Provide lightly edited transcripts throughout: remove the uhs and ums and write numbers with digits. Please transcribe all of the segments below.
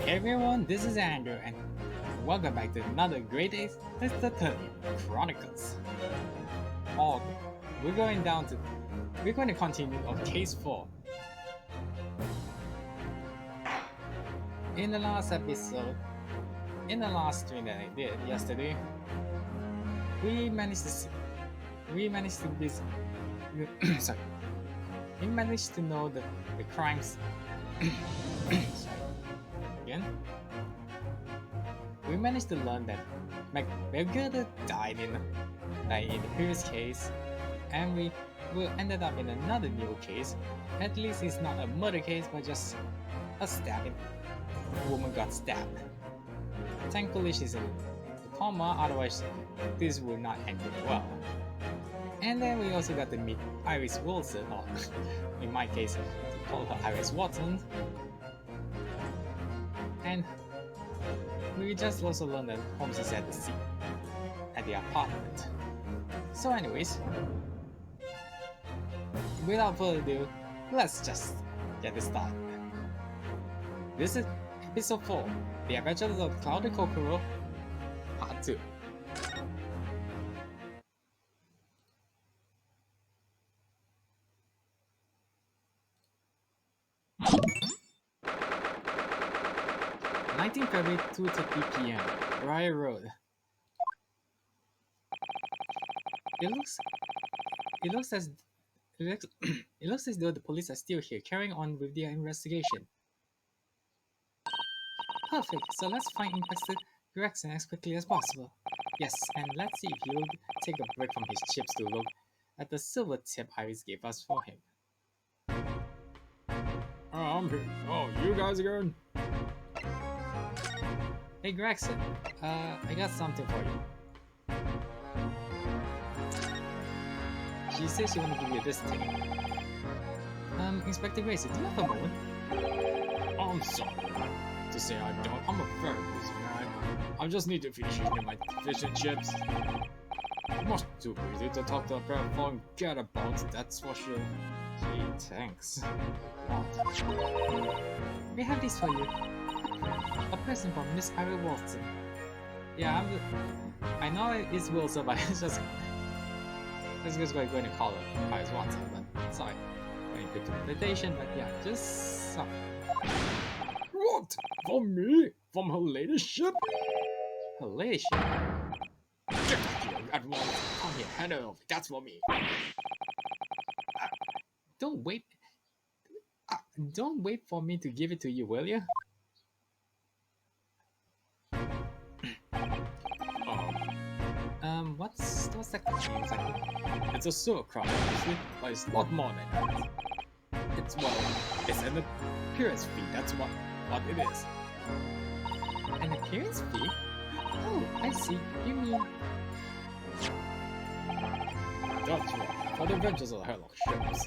Hey everyone, this is Andrew, and welcome back to another Great Days Mr. 30 Chronicles. Oh, we're going to continue on case 4. In the last episode, in the last stream that I did yesterday, we managed to sorry, we managed to know the crimes. Sorry, again. We managed to learn that McGregor died in the previous case, and we ended up in another new case. At least it's not a murder case, but just a stabbing. A woman got stabbed. Thankfully, she's in a coma, otherwise this would not end well. And then we also got to meet Iris Wilson, or in my case, I call her Iris Watson. And we just also learned that Holmes is at the scene, at the apartment. So anyways, without further ado, let's just get this started. This is episode 4, The Adventures of Cloud and Kokoro, part 2. February 2:30 p.m. Briar Road. It looks as though the police are still here, carrying on with their investigation. Perfect. So let's find Inspector Gregson as quickly as possible. Yes, and let's see if he'll take a break from his chips to look at the silver tip Iris gave us for him. Oh, I'm here. Oh, you guys again? Hey Gregson, I got something for you. She says she wants to give you this thing. Inspector Grayson, do you have a moment? I'm sorry to say I don't. I'm a very busy man. I just need to finish eating my fish and chips. Much too busy to talk to a pair of phone get about, that's for sure. Gee, thanks. We have this for you. A present from Miss Iris Watson. Yeah, I know it's Wilson, but it's just going to call her Iris Watson. But sorry, going to interpretation. But yeah, just sorry. What? From me? From her ladyship? Her ladyship? Get back here at once. Come here, hand it over. That's for me. Don't wait. Don't wait for me to give it to you, will you? What's that name exactly? It's a sewer crime, obviously, but it's a lot more than that. It's an appearance fee, that's what it is. An appearance fee? Oh, I see. You mean... That's right. For the adventures of Sherlock Sholmes,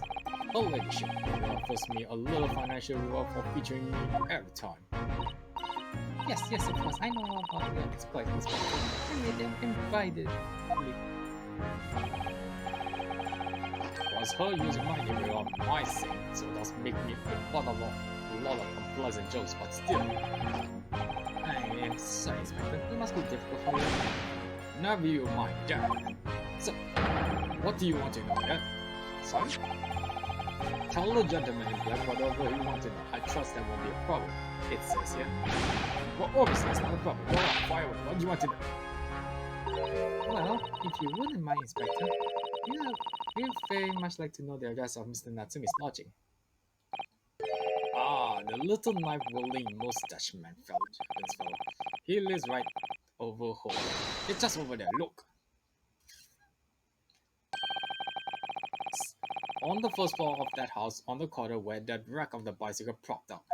her ladyship offers me a little financial reward for featuring me every time. Yes, of course. I know all about your exploits. I made them invited. Was her using my name on my sake, so it does make me a lot of unpleasant jokes, but still. I am sorry, Inspector. It must be difficult for you. Never you mind that. So, what do you want to know, yeah? Sorry? Tell the gentleman in black whatever you want to know. I trust that won't be a problem. It says here. Well, obviously it's not a problem. Go on, fire away. What do you want to know? Well, if you wouldn't mind, Inspector, we'd very much like to know the address of Mr. Natsumi's lodging. Ah, the little knife-wielding mustache man fellow. He lives right over home. It's just over there, look. On the first floor of that house, on the corner where that wreck of the bicycle propped up.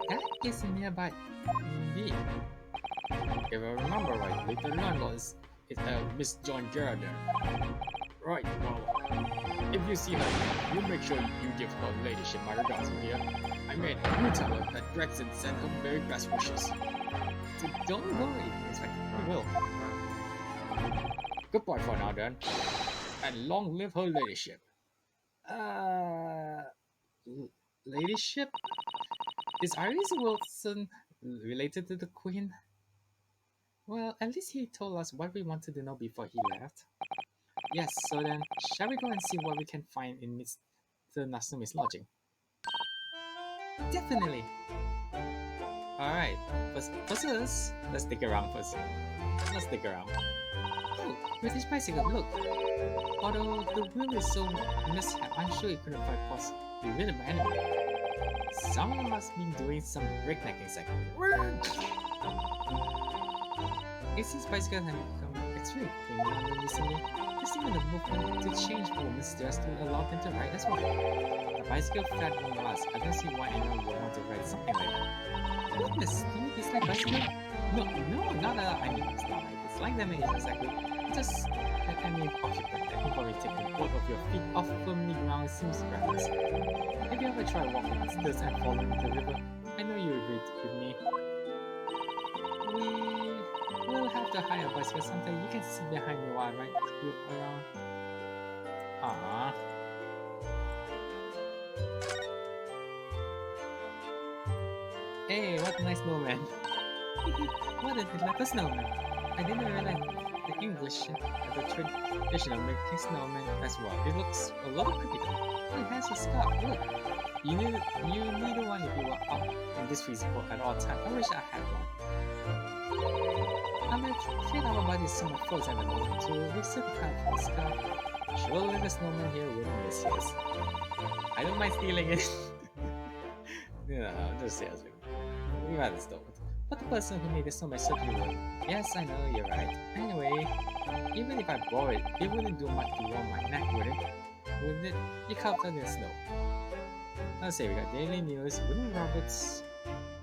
That is nearby, indeed. If I remember rightly, the landlord is Miss John Garrideb. Right, well, if you see her, you make sure you give her ladyship my regards from here. I mean, you tell her that Gregson sent her very best wishes. So don't worry, Inspector, we will. Goodbye for now then, and long live her ladyship. Ladyship? Is Iris Wilson related to the Queen? Well, at least he told us what we wanted to know before he left. Yes, so then, shall we go and see what we can find in Mr. Natsume's lodging? Definitely! Alright, first, let's dig around first. Let's dig around. Oh, British bicycle, look! Although the wheel is so mishap, I'm sure it couldn't quite possibly be ridden by anyone. Someone must be doing some breaknecking exactly. It seems bicycles have become extremely popular recently. There's even a movement to change women's dress to allow them to ride as well. The bicycle fad won't last. I don't see why anyone would want to ride something like that. Goodness, do you dislike bicycle? No, not at all. I mean, it's not like it's like them exactly. Just that occupant that involving taking both of your feet off firmly ground seems reckless. Have you ever tried walking on stilts and falling into the river? I know you agree with me. We'll have to hire a bicycle sometime. You can sit behind me while I ride the group around. Ah. Hey, what a nice snowman. What a delightful snowman. I didn't realize the English have a traditional making snowman as well. It looks a little creepy though. It has a scarf, look. You need one if you were out in this physical at all times. I wish I had one. I'm afraid our body is somewhat frozen at the moment, so we still can't for the scarf. Surely the snowman here wouldn't miss his. I don't mind stealing it. No, just seriously. We rather stole it. But the person who made the snowman certainly would. Yes, I know, you're right. Anyway, even if I borrow it, it wouldn't do much to warm my neck, would it? Wouldn't it? You covered in snow. Let's say we got daily news, wooden robots.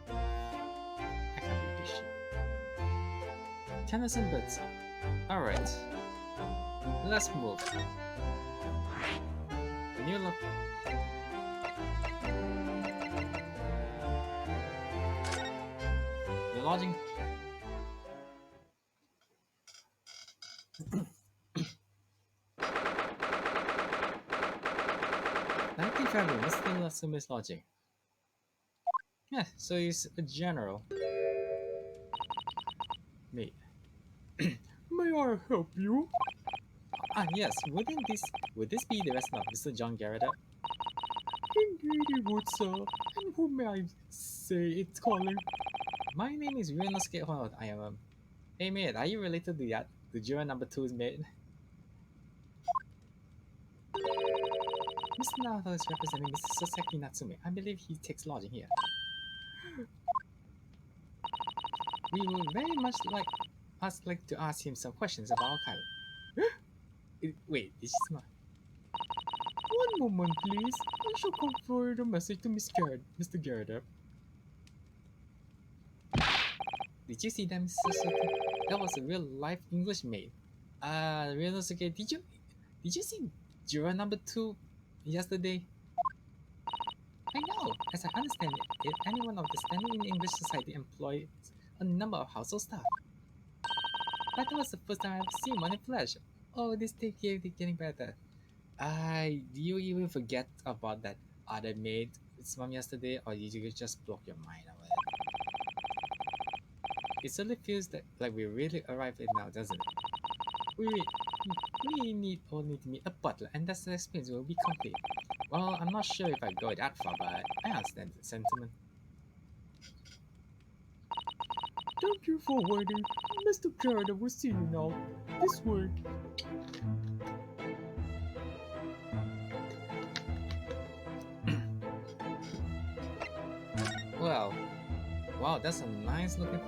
I can't read this shit. Tennis and bits. Alright. Let's move. A new look. The lodging. February, Mr. Natsume's lodging. Yeah, so he's a general. Me. May I help you? Ah, yes. Would this be the restaurant of Mr. John Garrideb? Indeed it would, sir. And who may I say it's calling? My name is Ryunosuke. Hold on, I am. Hey, maid, are you related to that? The juror number 2's maid? Mr. Naruto is representing Mr. Soseki Natsume. I believe he takes lodging here. We would very much like to ask him some questions about our kind. Wait, this is my... One moment, please. I shall convey the message to Mr. Garrideb. Did you see that, Mr. Soseki? That was a real-life English maid. Ryunosuke, did you see juror number 2 yesterday? I know. As I understand it, anyone of the standing in English society employs a number of household staff. But that was the first time I've seen one in flesh. Oh, this thing here is getting better. Do you even forget about that other maid from yesterday, or did you just block your mind over it? It certainly feels like we really arrived it now, doesn't it? We only to meet a butler, and that's the experience will be complete. Well, I'm not sure if I go that far, but I understand the sentiment. Thank you for waiting. Mr. Garrideb will see you now. This way. Well, wow, that's a nice looking...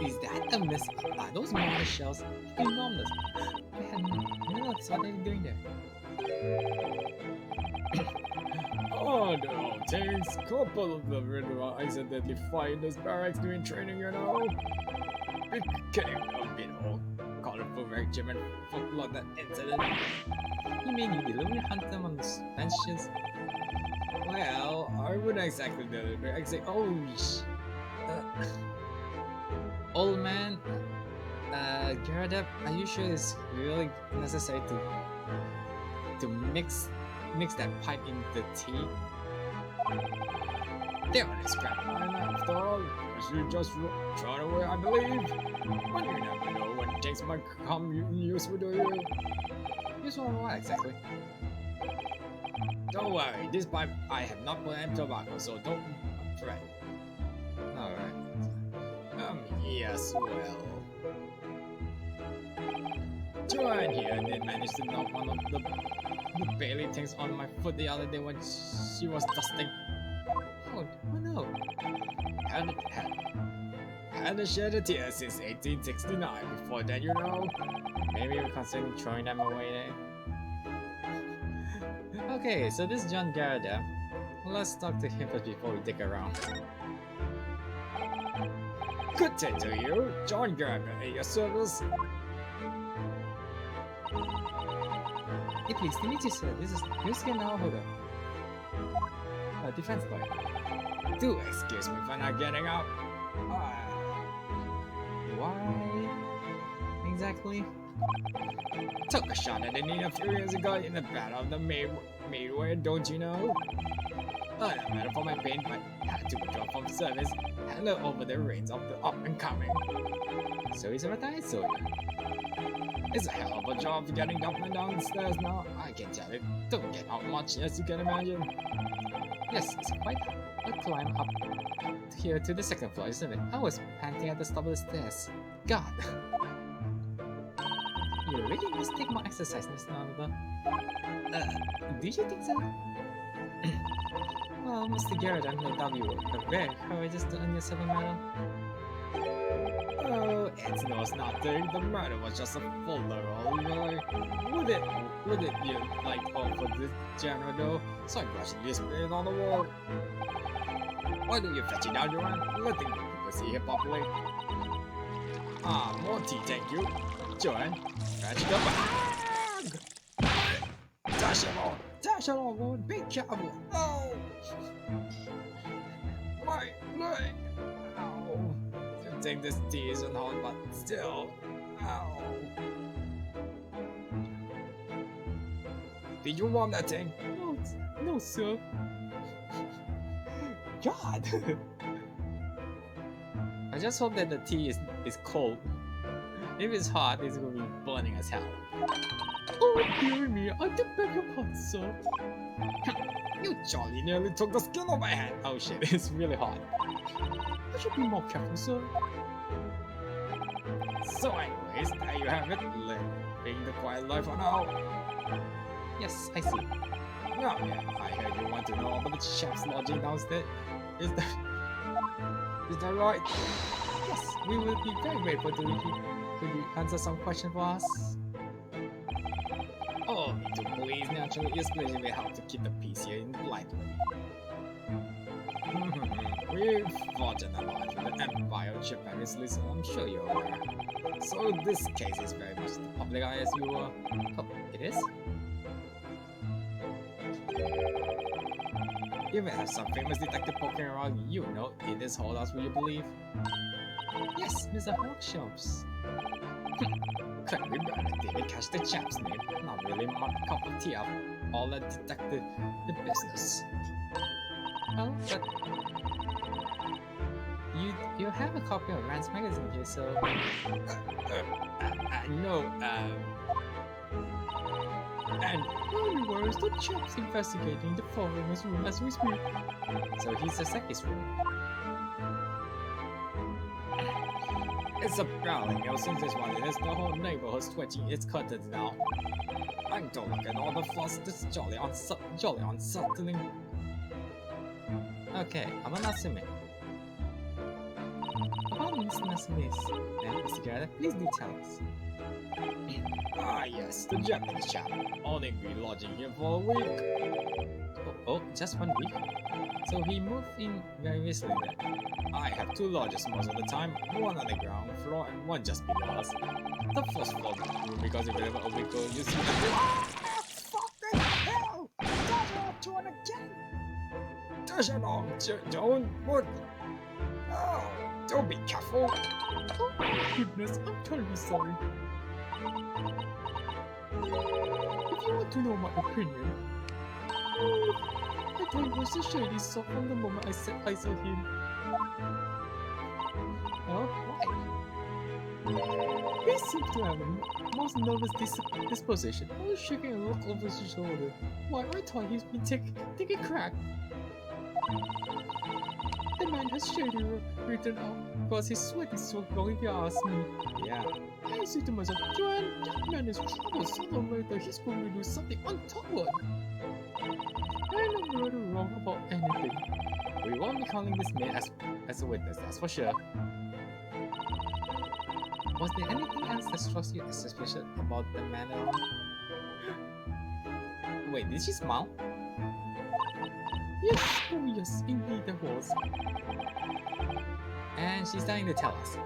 Is that a miss? Are those marble shells enormous? I had no noticed what they were doing there. Oh no, James, couple of the river accidentally fired those barracks during training, you know? It became a bit old. Colorful regiment folklore that incident. You mean you deliberately hunt them on the benches? Well, I wouldn't exactly deliberate. I say, oh old man, Garrideb, are you sure it's really necessary to mix mix that pipe in the tea. There it is, crap. And after all, you just run away, I believe. But you never know when things might come useful to you. Useful for what exactly? Don't worry, this pipe I have not put in tobacco, so don't fret. Alright. Yes, well. Joan here did manage to knock one of the Bailey things on my foot the other day when she was dusting. Oh no. Hadn't shed a tear since 1869. Before that, you know. Maybe we're considering throwing them away there. Okay, so this is John Garrideb. Let's talk to him first before we dig around. Good day to you, John Garrideb at your service. Hey, please, to meet you, sir. This is Yusuke Naohoga. Defense lawyer. Do excuse me for not getting up. Why exactly? Took a shot at Anita a few years ago in the battle of the Midway, don't you know? No matter for my pain, but had to withdraw from service, hand over the reins of the up-and-coming. So he's a retired soldier. It's a hell of a job getting up and down the stairs now, I can tell it. Don't get out much, as you can imagine. Yes, it's quite a climb up here to the second floor, isn't it? I was panting at the top of the stairs. God! You really must take more exercise, Mr. Naruto. Do you think so? Well, Mr. Garrideb, no doubt you were very courageous to earn yourself a medal. Oh, it was nothing. The murder was just a full-role, really. Would it you like for the general though? So I brushed this paint on the wall. Why don't you fetch it out, Joan? Letting the people see it properly. More tea, thank you. Joan, fetch the bag! Dash it all, Joan, be careful! Oh! My leg! Ow! I think this tea isn't hot, but still. Ow! Did you warm that thing? No, sir. God! I just hope that the tea is cold. If it's hot, it's gonna be burning as hell. Oh, dear me, I do beg your pardon, sir. You jolly nearly took the skin off my hand. Oh shit, it's really hot. I should be more careful, sir. So anyways, there you have it. Living the quiet life for now. Yes, I see. Now, yeah, I heard you want to know about the chef's lodging downstairs. Is that right? Yes, we will be very grateful to you. Could you answer some questions for us? Oh, me too, please. Naturally, especially how to keep the peace here in the light. We fought in a lot with the Empire of Japan, so I'm sure you're aware. So this case is very much in the public eye as you were. Oh, it is? Even have some famous detective poking around, you know, in this whole house, will you believe? Yes, Mr. Sholmes. Could we didn't catch the chap's name? Not really my cup of tea of all that detective the business. Oh, but you have a copy of Rand's magazine here, so no, and anyways, the chap's investigating the foreigner's room as we speak. So he's a Soseki's room. It's a prowling nuisance is what it is. The whole neighborhood's twitching its curtains now. I don't look at all the fuss that's jolly unsettling. Okay, I'm an Natsume. About Mr. Natsume's then, Mr. Garrideb, please do tell us. Yes, the Japanese chap. Only be lodging here for a week. Oh, just 1 week? So he moved in very recently then. I have 2 lodges most of the time, one on the ground floor and one just below us. The first floor room because if you ever a week ago you see the fucking hell! Dash it to it again! Dash it on, Joan! What? Oh, don't be careful! Oh goodness, I'm terribly sorry. If you want to know my opinion, Oh, I thought he was a shady soul from the moment I set eyes on him. Oh, why? He seems to have a most nervous disposition. I was shaking a look over his shoulder. Why, I thought he's been taking crack. The man has shady written out because his sweat is so long if you ask me. Yeah. I say to myself, Joan, that man is trouble sooner or later he's going to do something untoward. I'm not really wrong about anything. We won't be calling this maid as a witness, that's for sure. Was there anything else that struck you as suspicious about the man at all? Wait, did she smile? Yes, oh yes, indeed there was. And she's dying to tell us.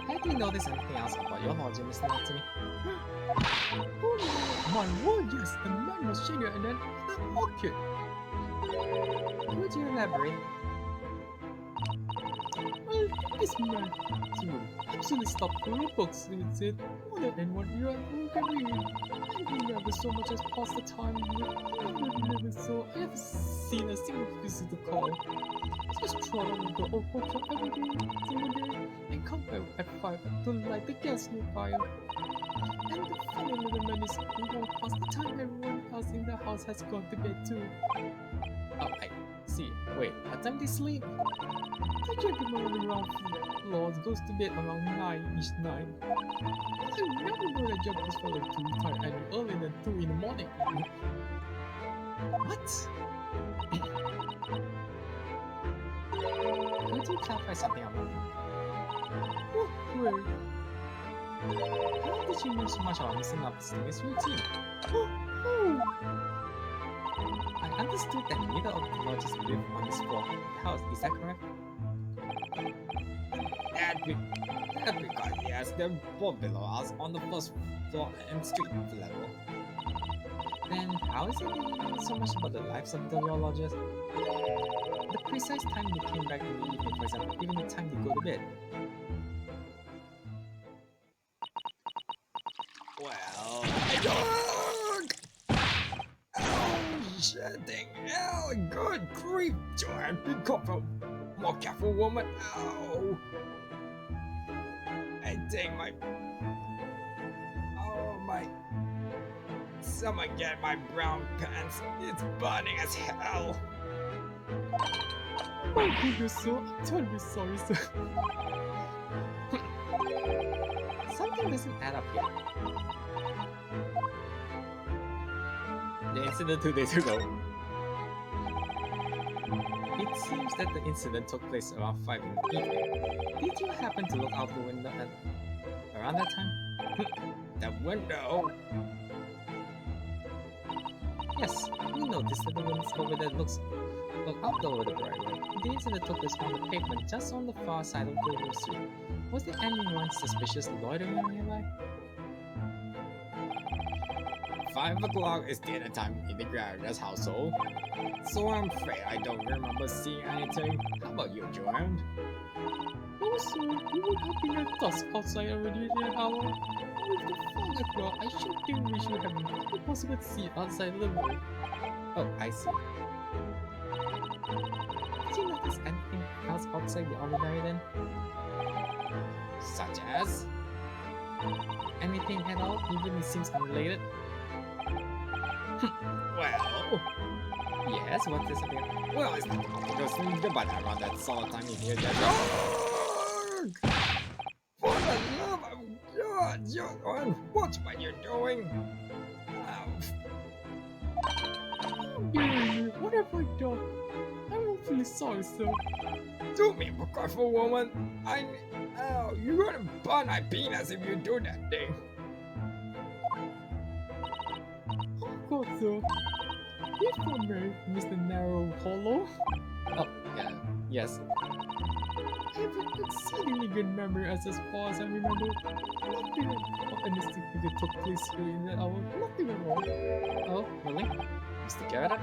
Have you noticed anything else about your lodger, Mr. Natsume? Oh my word, yes, the man was shadier and then orchid. Would you elaborate? Well, this man absolutely stopped full of books with it more than anyone who can read. And he never so much as passed the time with so I have seen a single visitor call. Just trot on the old bookshop every day and come back at 5 to light the gas near fire. And the funny little man is who won't pass the time everyone else in the house has gone to bed too. Oh, I see. Wait, what time do you sleep? The gentleman on the ground floor goes to bed around 9-ish 9. I never know that job was for like too tired and earlier than 2 in the morning. What? Could you clarify something about me? Oh, wait. How did you know so much about Mr. Nobson's routine? Oh! I understood that neither of the lodges live on this floor of the house, is that correct? That because yes, they're both below us on the first floor and street level. Then how is it that you know so much about the lives of the your lodgers? The precise time they came back in the evening, for example, even the time they go to bed. Well, shedding. Oh, good grief, Joan. Be careful. More careful, woman. Ow. I think my... Oh, my... Someone get my brown pants. It's burning as hell. My goodness, sir. I'm terribly sorry, sir. Something doesn't add up here. The incident 2 days ago. It seems that the incident took place around 5 in the evening. Did you happen to look out the window around that time? The window? Yes, we noticed that the windows over there look out over the driveway. The incident took place on the pavement just on the far side of the street. Was there anyone suspicious loitering nearby? 5 o'clock is dinner time in the Garrideb's household, so I'm afraid I don't remember seeing anything. How about you, Joan? Oh, sir, you would have been at dusk outside already in an hour. With the fog as well, I should think we should have been possible to see outside the road. Oh, I see. Did you notice anything else outside the ordinary then? Such as? Anything at all, even it seems unrelated? Well... Yes, what is it? Well, it's not because the but around that sort of time you hear that... For the love of God, Joan, watch what you're doing! What have I done? I'm awfully sorry, sir. Do me a careful, woman. Oh, you're gonna burn my penis if you do that thing. Of course, sir. If I may, Mr. Narrow Hollow. Oh, yeah, yes. I have an exceedingly good memory as far as I remember. Nothing insignificant took place here in that hour. Nothing at all. Oh, really? Mr. Garrideb?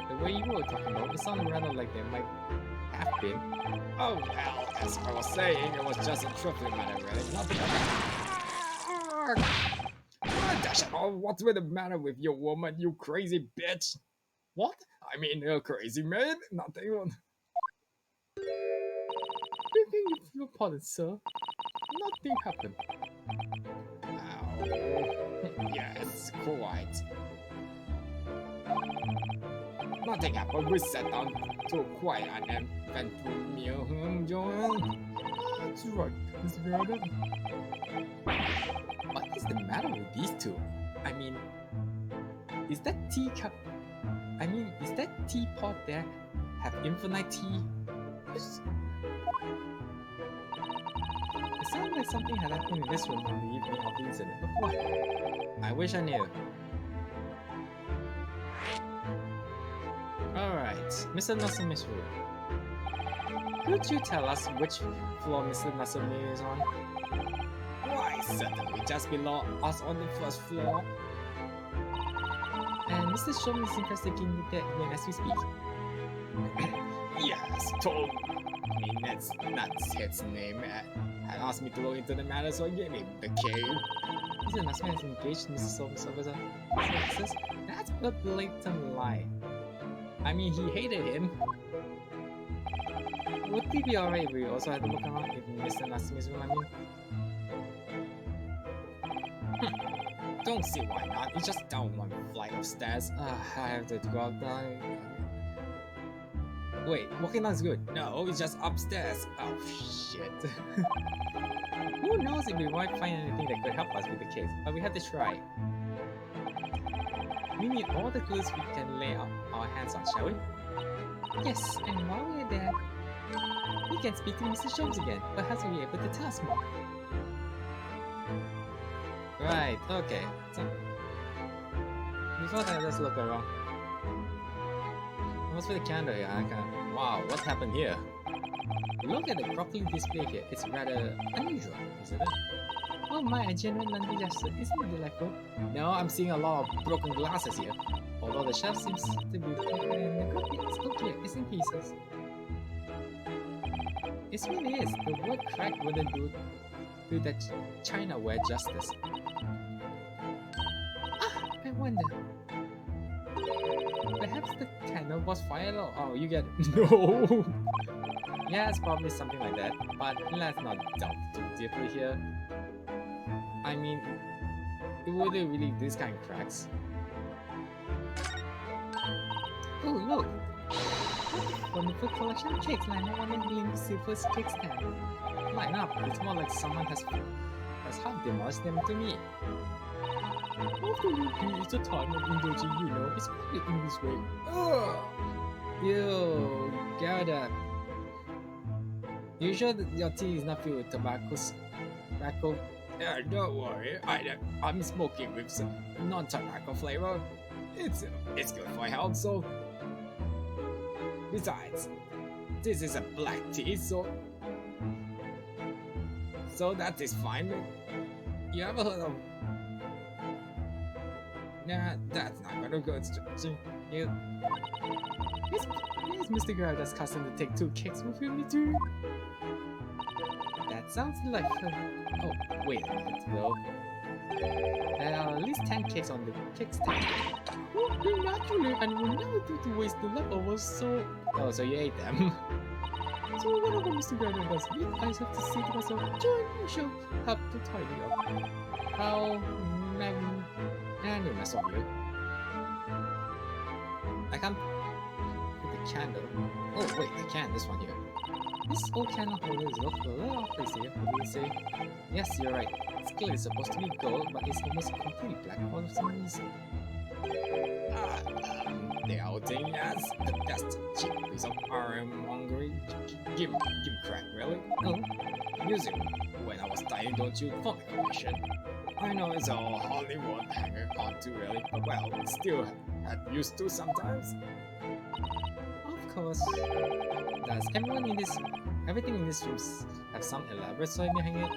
The way you were talking about it sounded rather like there might have been. Oh well, as I was saying, it was just a trifling matter, really. Nothing dash it all, what's the matter with you, woman, you crazy bitch? What? I mean, a crazy maid? Nothing. Begging your pardon, sir. Nothing happened. Ow. Yes, quite. Nothing happened. We sat down to a quiet and eventful meal, Joan. That's right, Mr. Garrideb. What is the matter with these two? I mean, is that teacup? I mean, is that teapot there have infinite tea? It sounds like something had happened in this room on the evening of the incident. But what? I wish I knew. Alright, Mr. Nasumi's room. Could you tell us which floor Mr. Nasumi is on? Why, certainly just below us on the first floor. And Mr. Sholmes is investigating the dead man as we speak. Yes, told me that's his name. Had asked me to look into the matter, so I gave him the key. Mr. Nasumi has engaged Mr. Sholmes over the services? That's a blatant lie. I mean, he hated him. Would it be alright if we also had to look around in Mr. Nasumi's room, I mean? Don't see why not. It's just down one flight of stairs. I have to go up down. Wait, walking down is good. No, it's just upstairs. Oh shit. Who knows if we might find anything that could help us with the case, but we have to try. We need all the clues we can lay our hands on, shall we? Yes, and while we're there, we can speak to Mr. Sholmes again. Perhaps we'll be able to tell us more. Right, okay. So, before that, let's look around. What's with the candle here? Wow, what happened here? Look at the properly displayed here. It's rather unusual, isn't it? Oh my, a genuine laundry gesture. Isn't it delightful? No, I'm seeing a lot of broken glasses here. Although the shelf seems to be broken and the copy is still clear. It's in pieces. It really is. The word crack wouldn't do that Chinaware justice. Ah, I wonder. Perhaps the candle was fired or... Oh, you get it. No! Yeah, it's probably something like that. But let's not delve too deeply here. I mean, it wouldn't really these kind of cracks. Oh, look! Wonderful collection of cakes lined up on the bling silver cake stand. Line up, it's more like someone has half demolished them to me. After it's a time of indulging, you know, it's probably in this way. Ugh! Yo, Garrideb. You sure that your tea is not filled with tobacco? Don't worry, I'm smoking with some non-tobacco flavor. It's good for health, so... Besides, this is a black tea, so that is fine. You ever heard of... Nah, that's not gonna go. It's Mr. Garrideb's custom to take 2 cakes with me too. That sounds delightful. Oh, wait a minute, though. There are at least 10 cakes on the cake stand. Well, they're naturally and will never do to waste the leftovers, so... Oh, so you ate them. So whatever Mr. Garrideb does, I just have to say to myself, Joan, you should have to tidy up. How magnanimous of you. I can't put the candle. Oh wait, I can, this one here. This old candle holder is locked a little off place here, what do you say? Yes, you're right. It's clearly supposed to be gold, but it's almost completely black for some reason. The outing, yes. The best cheap piece of ironmongery. Give crack, really? No. Music. When I was tiny, don't you form a commission? I know it's all Hollywood hanger on to really, but well, still had used to sometimes. Of course. Does everything in this room have some elaborate story behind it?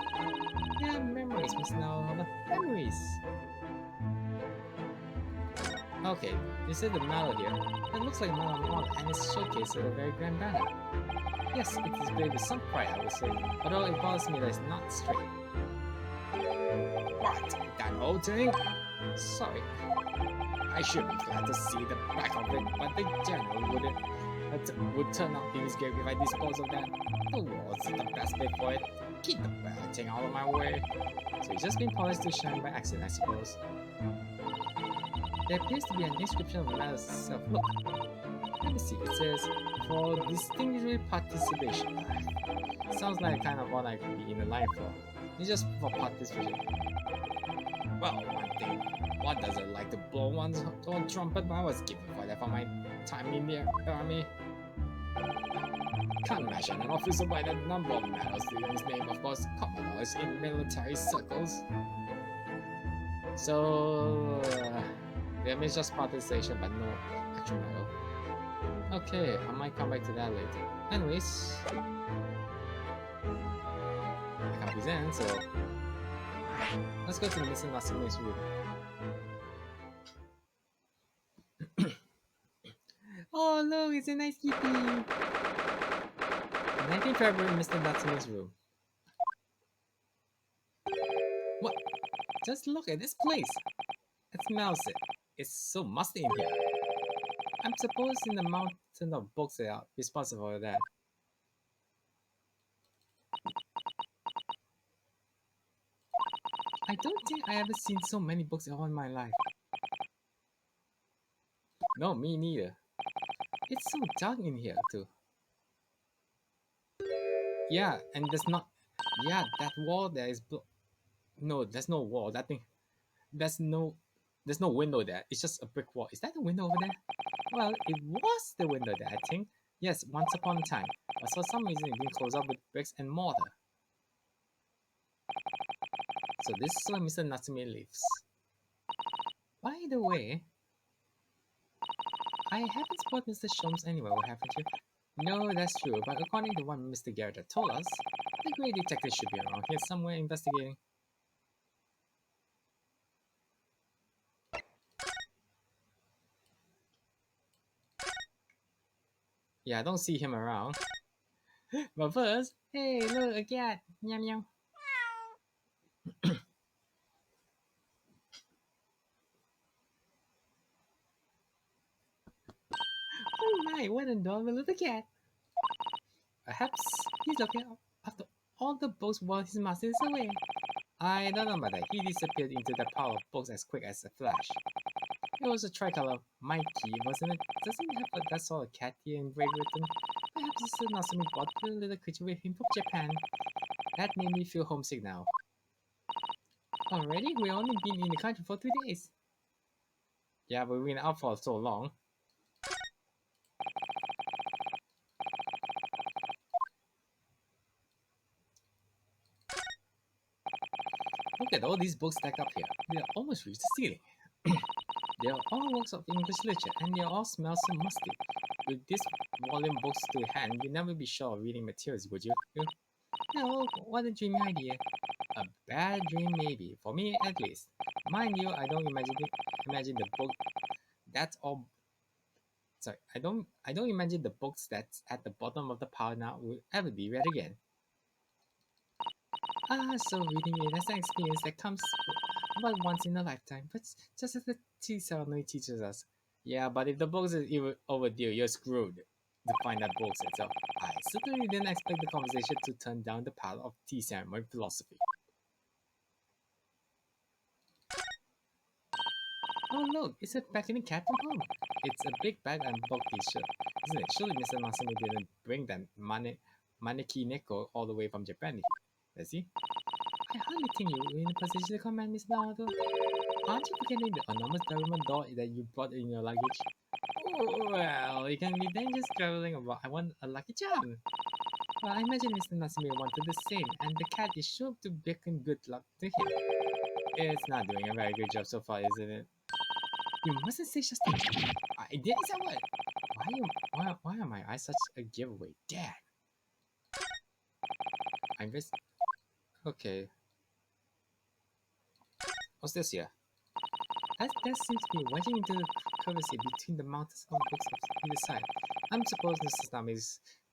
Yeah, memories, Miss Now, memories. Okay, you said the medal here. It looks like a medal on one and it's showcased with a very grand banner. Yes, it is displayed with some pride, I would say, although it bothers me that it's not straight. What? That whole thing? Sorry, I should be glad to see the back of it, but the general would turn out in his grave if I dispose of that. The walls are the best bit for it. Keep the bad thing out of my way. So it's just been polished to shine by accident, I suppose. There appears to be an inscription on the medal itself. Look, let me see. It says, for distinguished participation. Sounds like kind of what I could be in the line for. It's just for participation. Well, one thing. What does it like to blow one's own trumpet? I was given for that for my time in the army. Can't imagine an officer by the number of medals in his name, of course, commodores in military circles. So, there is just participation, but no actual medal. Okay, I might come back to that later. Anyways, I can't present, so let's go to Mr. Nasumi's room. Oh, look, it's a nice kitty! 19th February, Mr. Natsumi's room. What? Just look at this place! It smells it. It's so musty in here. I'm supposing the mountain of books are responsible for that. I don't think I ever seen so many books in all my life. No, me neither. It's so dark in here too. Yeah, and there's not. Yeah, that wall there is. No, there's no wall. That thing. There's no. There's no window there. It's just a brick wall. Is that the window over there? Well, it was the window there, I think. Yes, once upon a time. But for some reason it didn't close up with bricks and mortar. So this is where Mr. Natsumi lives. By the way, I haven't spotted Mr. Sholmes anywhere, haven't you? No, that's true, but according to what Mr. Garrideb told us, the great detective should be around here somewhere investigating. Yeah, I don't see him around. But first, hey, look, a cat! Meow meow. Oh my, what an adorable little cat! Perhaps he's looking after all the books while his master is away. I don't know about that. He disappeared into the pile of books as quick as a flash. It was a tricolor Mikey, wasn't it? Doesn't he have that sort of cat here engraved with him? Perhaps Mr. Nasumi brought the little creature with him from Japan. That made me feel homesick now. Already? We've only been in the country for 2 days. Yeah, but we've been out for so long. Look at all these books stacked up here. They almost reach the ceiling. They are all works of English literature, and they all smell so musty. With this volume books to hand, you'd never be sure of reading materials, would you? No, what a dreamy idea. A bad dream, maybe. For me, at least. Mind you, I don't imagine the book. That's all. Sorry, I don't imagine the books that's at the bottom of the pile now will ever be read again. Ah, so reading it as an experience that comes about once in a lifetime, but just as the tea ceremony teaches us. Yeah, but if the books is even overdue, you're screwed to find that books itself. I certainly didn't expect the conversation to turn down the path of tea ceremony philosophy. Oh look, it's a packing cat from home. It's a big bag and bulky shirt, isn't it? Surely Mr. Masumi didn't bring that maneki neko all the way from Japan, does he? I hardly think you were in a position to command Miss Naruto. Aren't you forgetting the enormous diamond doll that you brought in your luggage? Oh, well, it can be dangerous traveling about. I want a lucky charm. Well, I imagine Mr. Natsumi wanted the same, and the cat is sure to beckon good luck to him. It's not doing a very good job so far, isn't it? You mustn't say such things. I did say what? Why am I such a giveaway? Dad! I'm just... Okay. What's this here? That seems to be wedging into the crevice between the mountains of books on either side. I'm supposed Mr. Stammered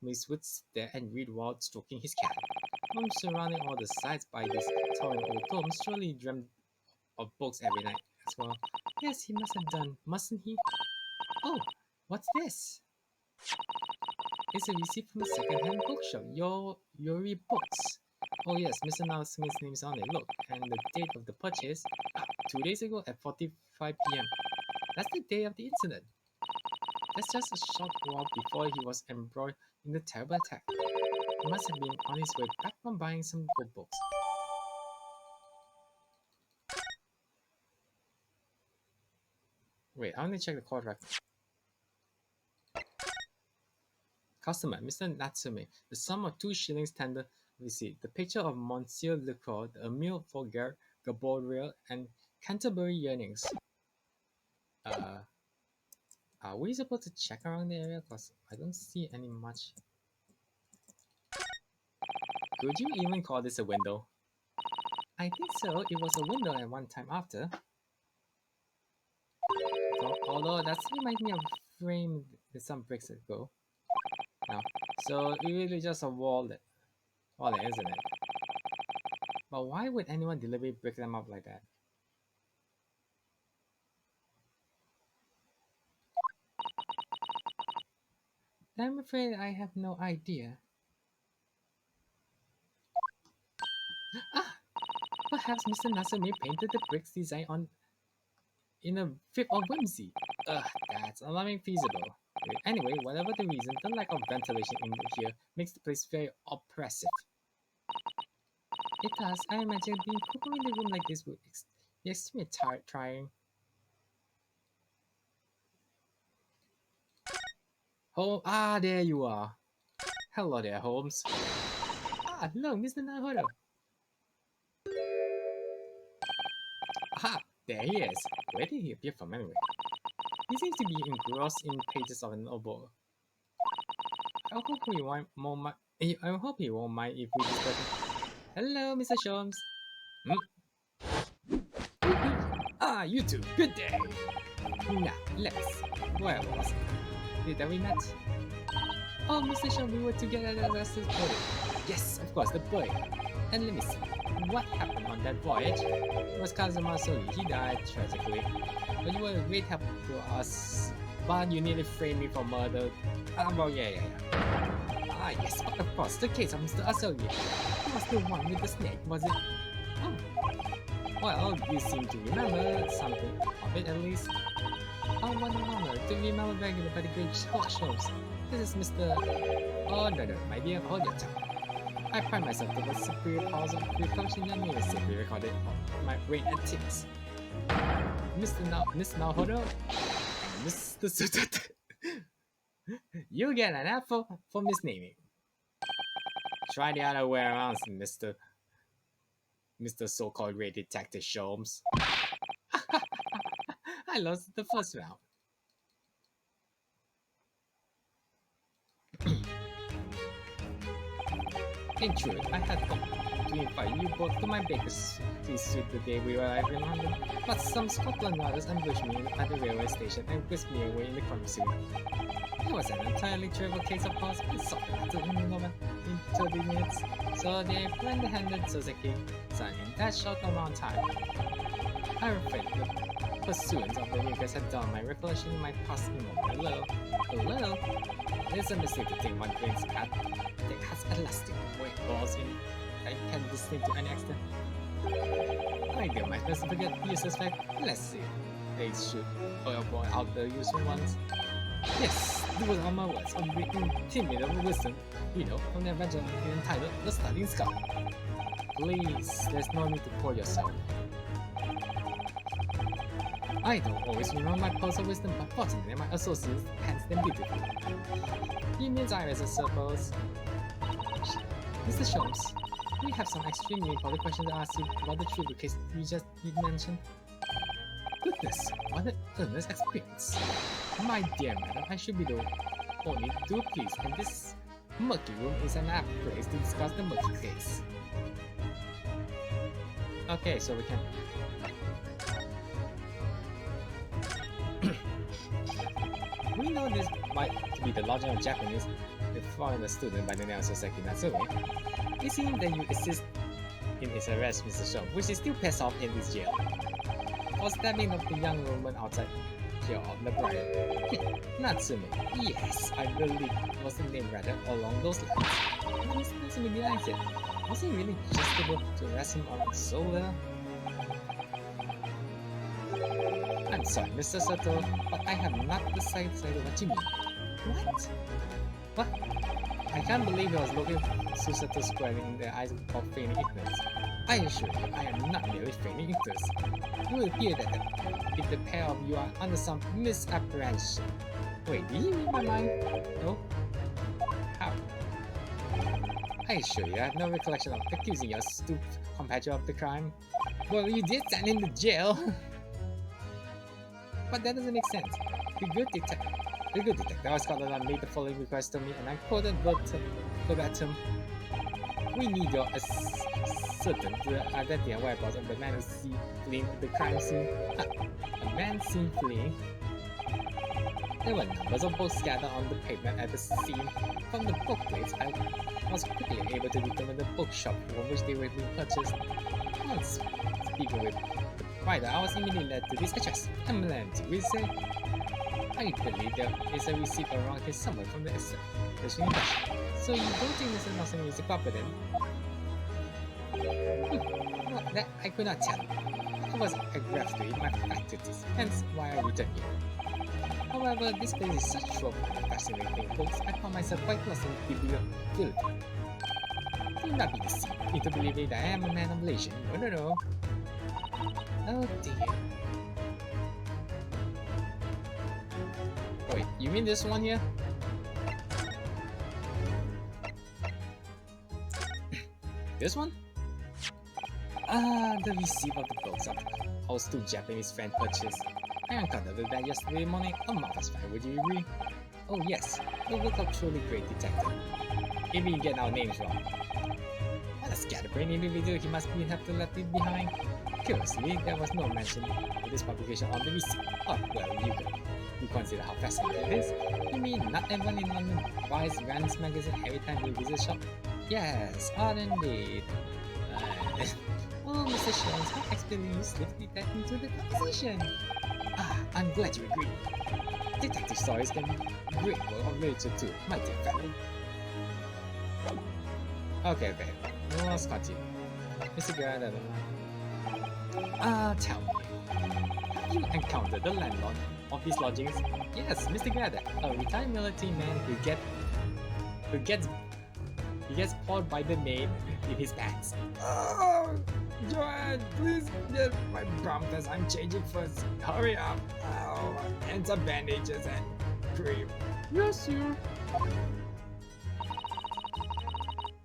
would sit there and read while stroking his cat. Mom, surrounding all the sides by these towering old tomes, surely dreamed of books every night as well. Yes, he must have done, mustn't he? Oh, what's this? It's a receipt from a second-hand bookshop, Yori Books. Oh yes, Mr. Smith's name is on it. Look, and the date of the purchase, 2 days ago at 4:45 p.m. That's the day of the incident. That's just a short while before he was embroiled in the terrible attack. He must have been on his way back from buying some good books. Wait, I want to check the call record. Customer, Mr. Natsume, the sum of 2 shillings tender receipt. The picture of Monsieur Lecroix, the Emile for Gaboriel, and Canterbury yearnings. Are we supposed to check around the area? Because I don't see any much. Could you even call this a window? I think so. It was a window at one time after. Although that reminds me of a frame with some bricks ago. No. So it really just a wall, isn't it? But why would anyone deliberately break them up like that? I'm afraid I have no idea. Ah! Perhaps Mr. Natsume painted the bricks design on in a fit of whimsy. Ugh, that's alarmingly feasible. Anyway, whatever the reason, the lack of ventilation in here makes the place very oppressive. It does. I imagine being cooped in a room like this would be extremely trying. Oh, there you are. Hello there, Holmes. Hello, Mr. Naruto. Aha, there he is. Where did he appear from anyway? He seems to be engrossed in pages of a novel. I hope he won't mind if we discuss it. Hello, Mr. Sholmes. You two. Good day. Now, let's see. Where was it? Did we met? Oh, Mr. Sholmes, we were together at the last boat. Yes, of course, the boy. And let me see. What happened on that voyage? It was Kazuma Soli. He died tragically. But you were a great help to us. But you nearly framed me for murder. Well, yeah. Yes, but of course, the case of Mr. Asogi. He was the one with the snake, was it? Oh. Well, you seem to remember something of it at least. Oh, what an honor to be remembered regularly by the great Sholmes. This is Mr. Oh, no, my dear, hold your tongue. I pride myself to the superior powers of recollection your name is simply recorded on my brain and tips. Miss Naohoro and Mr. Sutat. You get an apple for misnaming. Try the other way around, Mr. So-called great detective Sholmes. I lost the first round. In truth, I had hoped to invite you both to my baker's suit the day we arrived in London, but some Scotland Yarders ambushed me at the railway station and whisked me away in the crime scene. It was an entirely trivial case of course, I solved the matter in 30 minutes, so they blindly-handed Soseki son in that short amount of time. I'm afraid the pursuance of the Lakers had done my recollection in my past a little. It's a mistake to think one brings at that has elastic weight balls in that can distinct to any extent. I get my best to forget useless fact. Let's see. They should boy out the useful ones. Yes, those are my words of the intimidating wisdom, from the adventure entitled The Studying Skull. Please, there's no need to pour yourself. I don't always remember my pearls of wisdom, but fortunately my associates hands them beautifully. He means I suppose. Mr. Sholmes, we have some extremely important questions to ask you about the trivial case you mentioned. Goodness, what an earnest experience. My dear madam, I should be the only two please, and this murky room is an apt place to discuss the murky case. Okay, so we can... We know this might be the lodging of Japanese foreigner student by the name of Soseki Natsume. It seems that you assist in his arrest, Mr. Sholmes, which is still passed off in this jail. For stabbing of the young woman outside jail of the bride. Natsume. Yes, I believe was the name rather along those lines. But Mr. Natsume denies it. Was it really justifiable to arrest him on so little? I'm sorry, Mr. Sato, but I have not decided what you mean. What? What? I can't believe I was looking Susato squarely in the eyes of feigning ignorance. I assure you, I am not merely feigning ignorance. It will appear that if the pair of you are under some misapprehension. Wait, did you read my mind? No? How? I assure you, I have no recollection of accusing your stupid compatriot of the crime. Well, you did send him to jail! But that doesn't make sense. The good detective Scotland made the following request to me, and I quoted verbatim. We need your assistance to identify the whereabouts of the man who seen fleeing the crime scene. A man seen fleeing? There were numbers of books scattered on the pavement at the scene. From the book plates, I was quickly able to determine the bookshop from which they were being purchased. Once speaking with the writer, I was immediately led to this address. Eminent, we say. I believe there is a receipt around here somewhere from the establishing impression. So you don't think Mr. Nelson is a puppet then? Well, that I could not tell. I was aggravated to my faculties, hence why I returned here. However, this place is such full of fascinating books, I found myself quite lost in bibliophilia. Do not be deceived into believing that I am a man of leisure. No. Oh dear. Wait, you mean this one here? This one? Ah, the receipt of the books of our two Japanese friend purchased. I uncovered that yesterday morning. A marvelous find, would you agree? Oh yes, the work of truly great detective. If we get our names wrong. What a scatterbrained individual he must have to left it behind. Curiously, there was no mention of this publication on the receipt. Oh, well, you consider how fascinating it is. You mean not everyone in London buys Rand's magazine every time they visit shop? Yes, odd indeed. Oh, Mr. Sholmes, how expertly you slipped that into the conversation. Ah, I'm glad you agree. Detective stories can be great work of literature too, my dear fellow. Okay. Let's continue. Mr. Garrideb. Tell me. Have you encountered the landlord of these lodgings? Yes, Mr. Garrideb, a retired military man who gets poured by the maid in his pants. Oh, Joan, please get my Brampers. I'm changing first. Hurry up. Oh, and some bandages and cream. Yes, sir.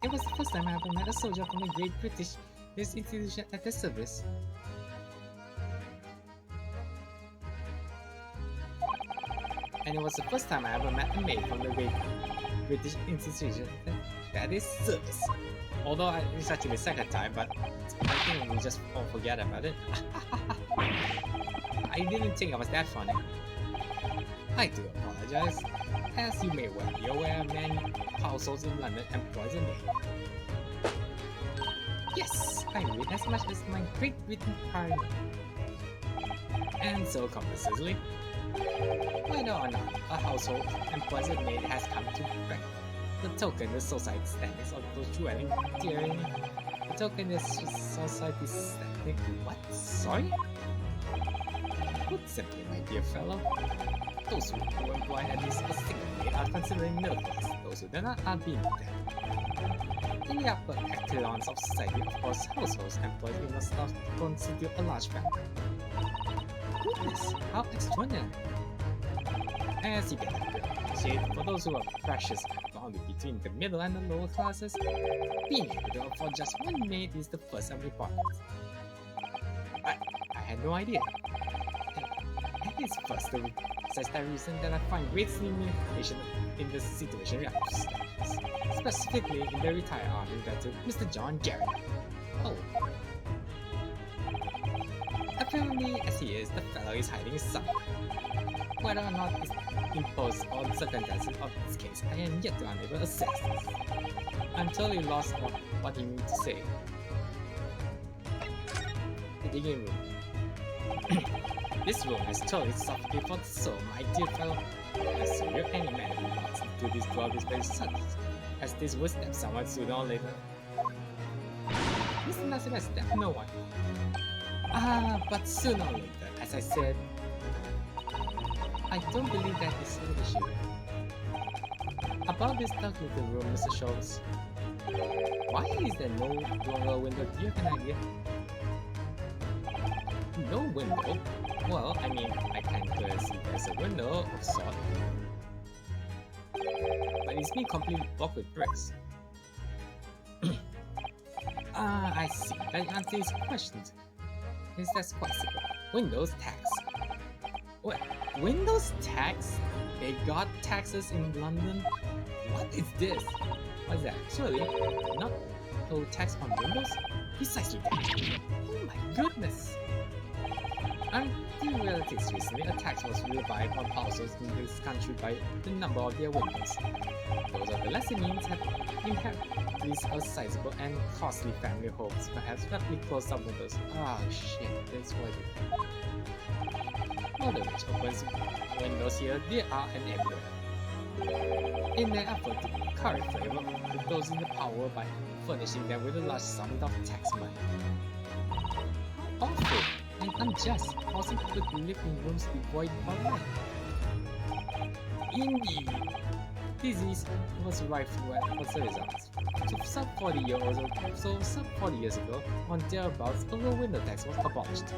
It was the first time I ever met a soldier from a great British institution at their service. And it was the first time I ever met a maid from the great British institution that is service. Although it's actually the second time, but I think we just all forget about it. I didn't think I was that funny. I do apologize. As you may well be aware, many households in London employ a maid. Yes, I read as much as my Great Britain Parliament. And so conversely, whether or not a household employs a maid has come to respect the token the society standards of those dwelling tyranny. The token the society standing. What? Sorry? Put simply, my dear fellow, those who employ at least a single maid are considered middle class. Those who do not are beneath them. In the upper echelons of society, of course, households employed in the staff constitute a large family. Goodness, how extraordinary! As you can appreciate, for those who are precious boundary between the middle and the lower classes, being able to afford just one maid is the first of importance. I had no idea. And it is first the such that reason that I find great stimulation in the situation we are specifically in the retired army veteran Mr. John Garrideb. Oh. Apparently, as he is, the fellow is hiding somewhere. Whether or not imposed on circumstances of this case, I am yet to unable to assess this. I'm totally lost on what he means to say. The digging room. This room has totally suffocated for the soul, my dear fellow. I see you any man who wants to do this drug is very subtle, as this will step someone sooner or later. Mr. Nassim has stepped no one. But sooner or later, as I said, I don't believe that is an issue. About this dark little room, Mr. Sholmes. Why is there no longer a window? Do you have an idea? No window? Well, I mean, I can clearly see there's a window of sort. But it's been completely blocked with bricks. I see. That answers questions. Yes, that's quite simple. Windows tax. What? Windows tax? They got taxes in London? What is this? What's that? Surely not no tax on Windows? Precisely that. Oh my goodness! Until relatives recently, a tax was revived on households in this country by the number of their windows. Those of the lesser means have inherited these sizable and costly family homes, perhaps rapidly closed up windows. Ah, shit, that's what it is. All the rich opens windows here, there are and everywhere. In their effort to curry favor with those in the power by furnishing them with a large sum of tax money. Awful and unjust, causing people to live in rooms devoid of light. Indeed, disease was rife as a result. Some 40 years ago, on thereabouts, a low window tax was abolished.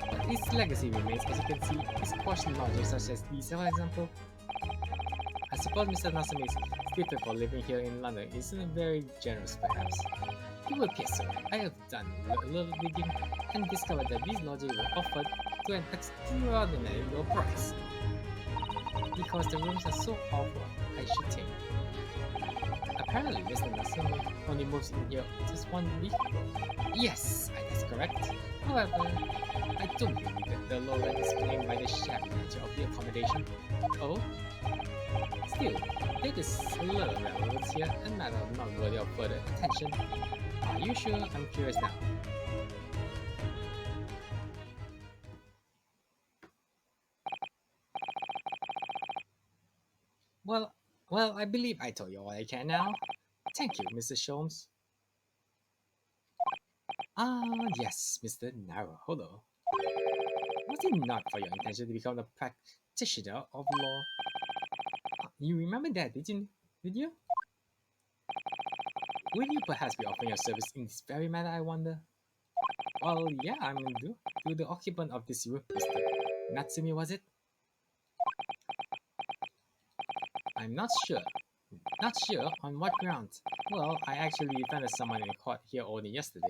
But its legacy remains, as you can see, is questioned logic such as these, for example. I suppose Mr. Nassami's statement for living here in London isn't very generous, perhaps. It would appear so. I have done a little digging and discovered that these lodges were offered to an extraordinarily low price. Because the rooms are so awful, I should think. Apparently, Mr. Nassami only moves in here just 1 week ago. Yes, that's correct. However, I don't believe that the low rent is claimed by the shabby nature of the accommodation. Oh? Still, there is a little relevance here, a matter not worthy of further attention. Are you sure? I'm curious now. Well, I believe I told you all I can now. Thank you, Mr. Sholmes. Yes, Mr. Naruhodo. Was it not for your intention to become a practitioner of law? You remember that, did you? Will you perhaps be offering your service in this very matter, I wonder? Well, yeah, I'm to the occupant of this room, Mr. Natsumi, was it? I'm not sure. Not sure on what grounds. Well, I actually defended someone in court here only yesterday.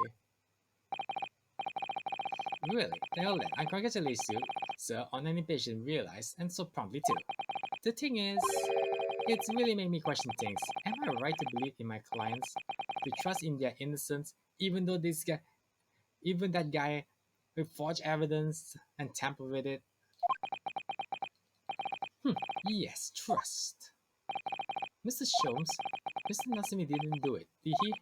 Really? Well then, I congratulate you, sir, on an impatient realized, and so promptly too. The thing is, it's really made me question things. Am I right to believe in my clients? To trust in their innocence, even though that guy will forge evidence and tamper with it? Yes, trust. Mr. Sholmes, Mr. Nassami didn't do it, did he?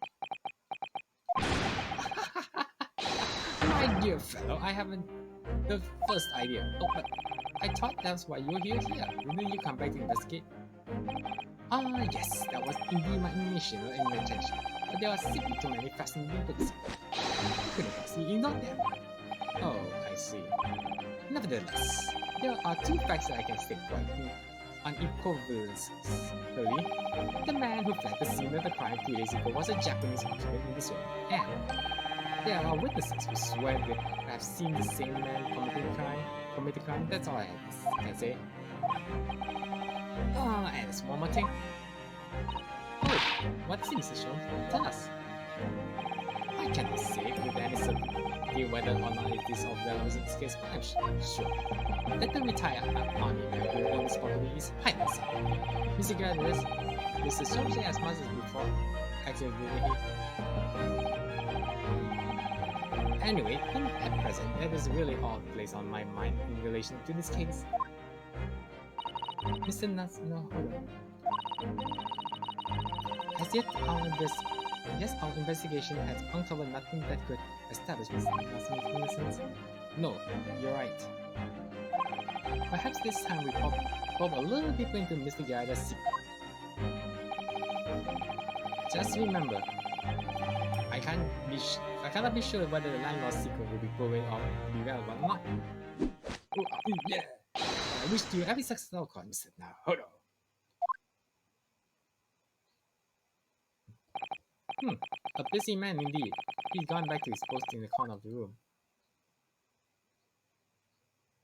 My dear fellow, I haven't the first idea. Oh, but I thought that's why you're here. Didn't you come back to investigate? Yes, that was indeed my initial intention. But there are simply too many fascinating things. I couldn't possibly ignore them. Oh, I see. Nevertheless, there are 2 facts that I can state quite unequivocally. The man who fled the scene of the crime 2 days ago was a Japanese occupant in this room, and there are witnesses who swear they have seen the same man commit the crime. That's all I can say. And there's one more thing. Oh, what's it, Mr. Sholmes? Tell us. I cannot say with any certainty whether or not it is of relevance in this case, but I'm sure that the retired army man who owns this property is highly uncertain. Mr. Garrideb, Mr. Sholmes as much as before, accidentally. Anyway, at present, that is really all placed on my mind in relation to this case. Mr. Natsunohoro. Yes, our investigation has uncovered nothing that could establish Mr. Natsuno's innocence. No, you're right. Perhaps this time we probe a little deeper into Mr. Garrideb's secret. Just remember, I cannot be sure whether the landlord's secret will be proven or be relevant or not. Yeah. I wish you every success outcome, Mr. Naruto. A busy man indeed. He's gone back to his post in the corner of the room.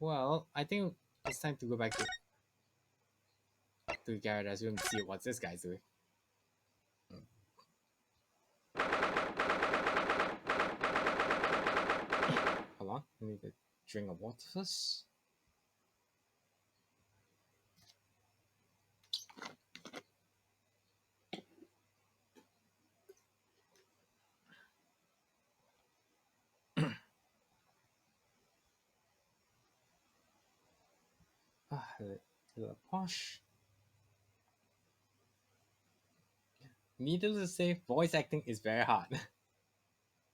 Well, I think it's time to go back to Garrideb's room to see what this guy's doing. Hold on, I need a drink of water first. A little posh. Needless to say, voice acting is very hard.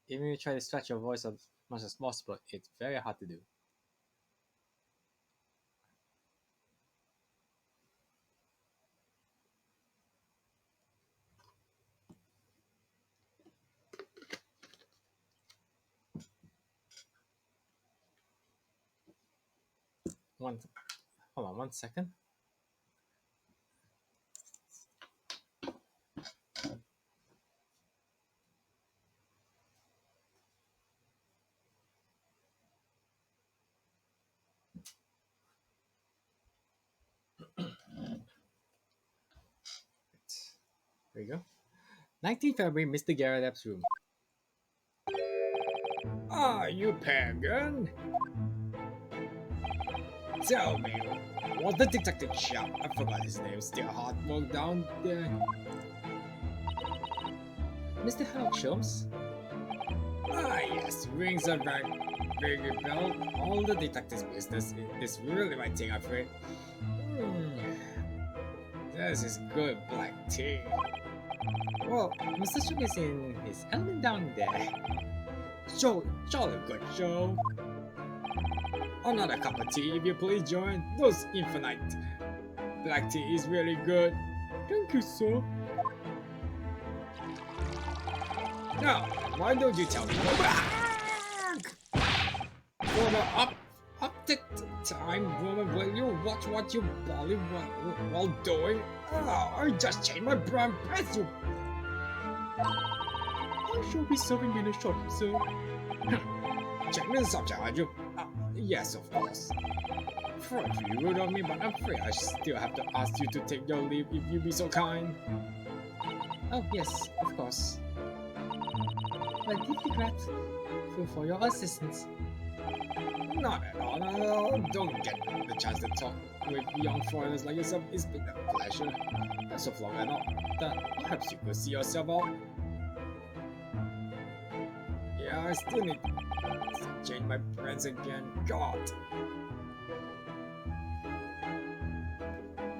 Even if you try to stretch your voice as much as possible, it's very hard to do. Hold on 1 second. There we go. 19th February, Mr. Garrideb's room. Ah, you pagan! Tell me, what the detective chap, I forgot his name, still hard work down there? Mr. Sholmes? Ah yes, rings a very bell. All the detective's business is really my thing, I'm afraid. This is good black tea. Well, Mr. Sholmes is in his element down there. Jolly good show. Another cup of tea, if you please, Joan. Those infinite black tea is really good. Thank you, sir. Now, why don't you tell me? For the uptick time, woman, will you watch what you bolly while doing? Oh, I just changed my brown pants, you. I shall be serving in a shop, sir. Change the subject, are you? Yes, of course. Sorry to be rude of me, but I'm afraid I still have to ask you to take your leave if you be so kind. Oh, yes, of course. I'm deeply grateful for your assistance. Not at all. Don't get the chance to talk with young foreigners like yourself. It's been a pleasure. As of long enough that perhaps you could see yourself out. Yeah, I still need to change my plans again. God.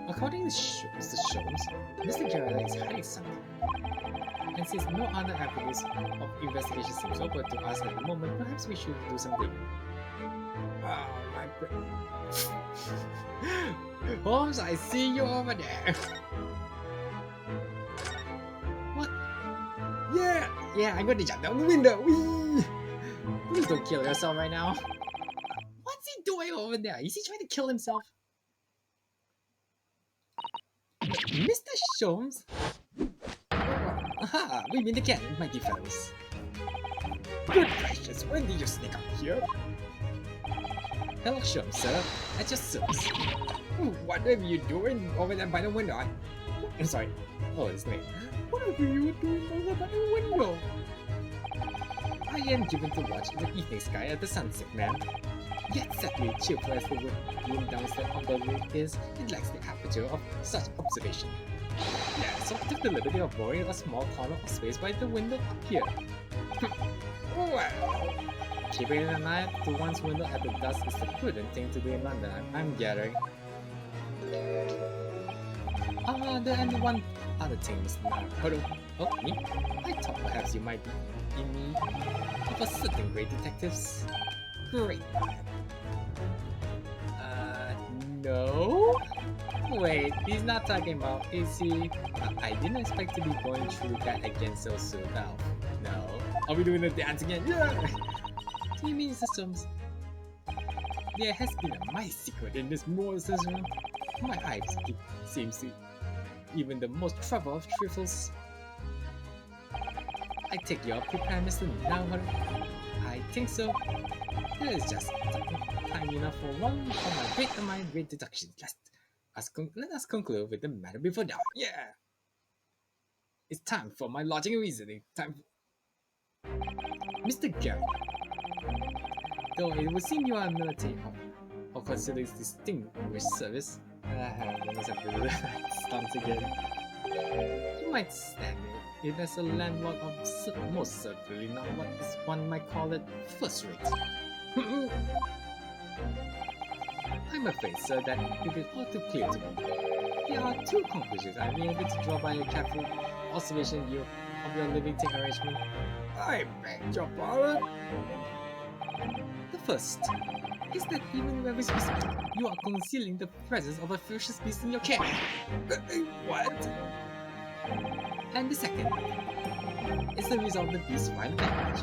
According to Mr. Sholmes, Mr. Garrideb is hiding something. And since no other avenues of investigation seems open to us at the moment, perhaps we should do something. Oh, my Holmes, I see you over there. What? Yeah, I'm going to jump down the window. Whee! Please don't kill yourself right now. What's he doing over there? Is he trying to kill himself? Mr. Sholmes? Aha, we meet again, my dear fellows. Good gracious, when did you sneak up here? Hello, Sholmes, sir. At your service. What are you doing over there by the window? I'm sorry. Oh, it's me. What are you doing over by the window? I am given to watch the evening sky at the sunset, ma'am. Yet sadly cheerful as the room downstairs undoubtedly is, it lacks the aperture of such observation. Yeah, so I took the liberty of borrowing a small corner of space by the window up here. Well, keeping an eye to one's window at the dusk is the prudent thing to do in London, I'm gathering. And one other thing, Mr. Naruto. Oh, me? I thought perhaps you might be in need of a certain great detectives. Great. No? Wait, he's not talking about, is he? I didn't expect to be going through that again so soon. Now, no. Are we doing the dance again? Yeah! Do you mean, Mr. Sholmes? There has been a mighty secret in this monster's room. My eyes seems to even the most trouble of trifles. I take your prepared, Mr. Naruto. I think so. There is just time enough for one of my great deductions. Let us conclude with the matter before now. Yeah! It's time for my logic and reasoning. Time for... Mr. Garrideb, though it would seem you are a military or considered distinguished service, I must have to do that stunts again. You might stand it as a landlord of most certainly not what one might call it first rate. I'm afraid, sir, that it is all too clear to me. There are two conclusions I'm able to draw by a careful observation of your living thing arrangement. I beg your pardon. The first is that even when we speak, you are concealing the presence of a ferocious beast in your care. What? And the second is the result of the beast's violent damage.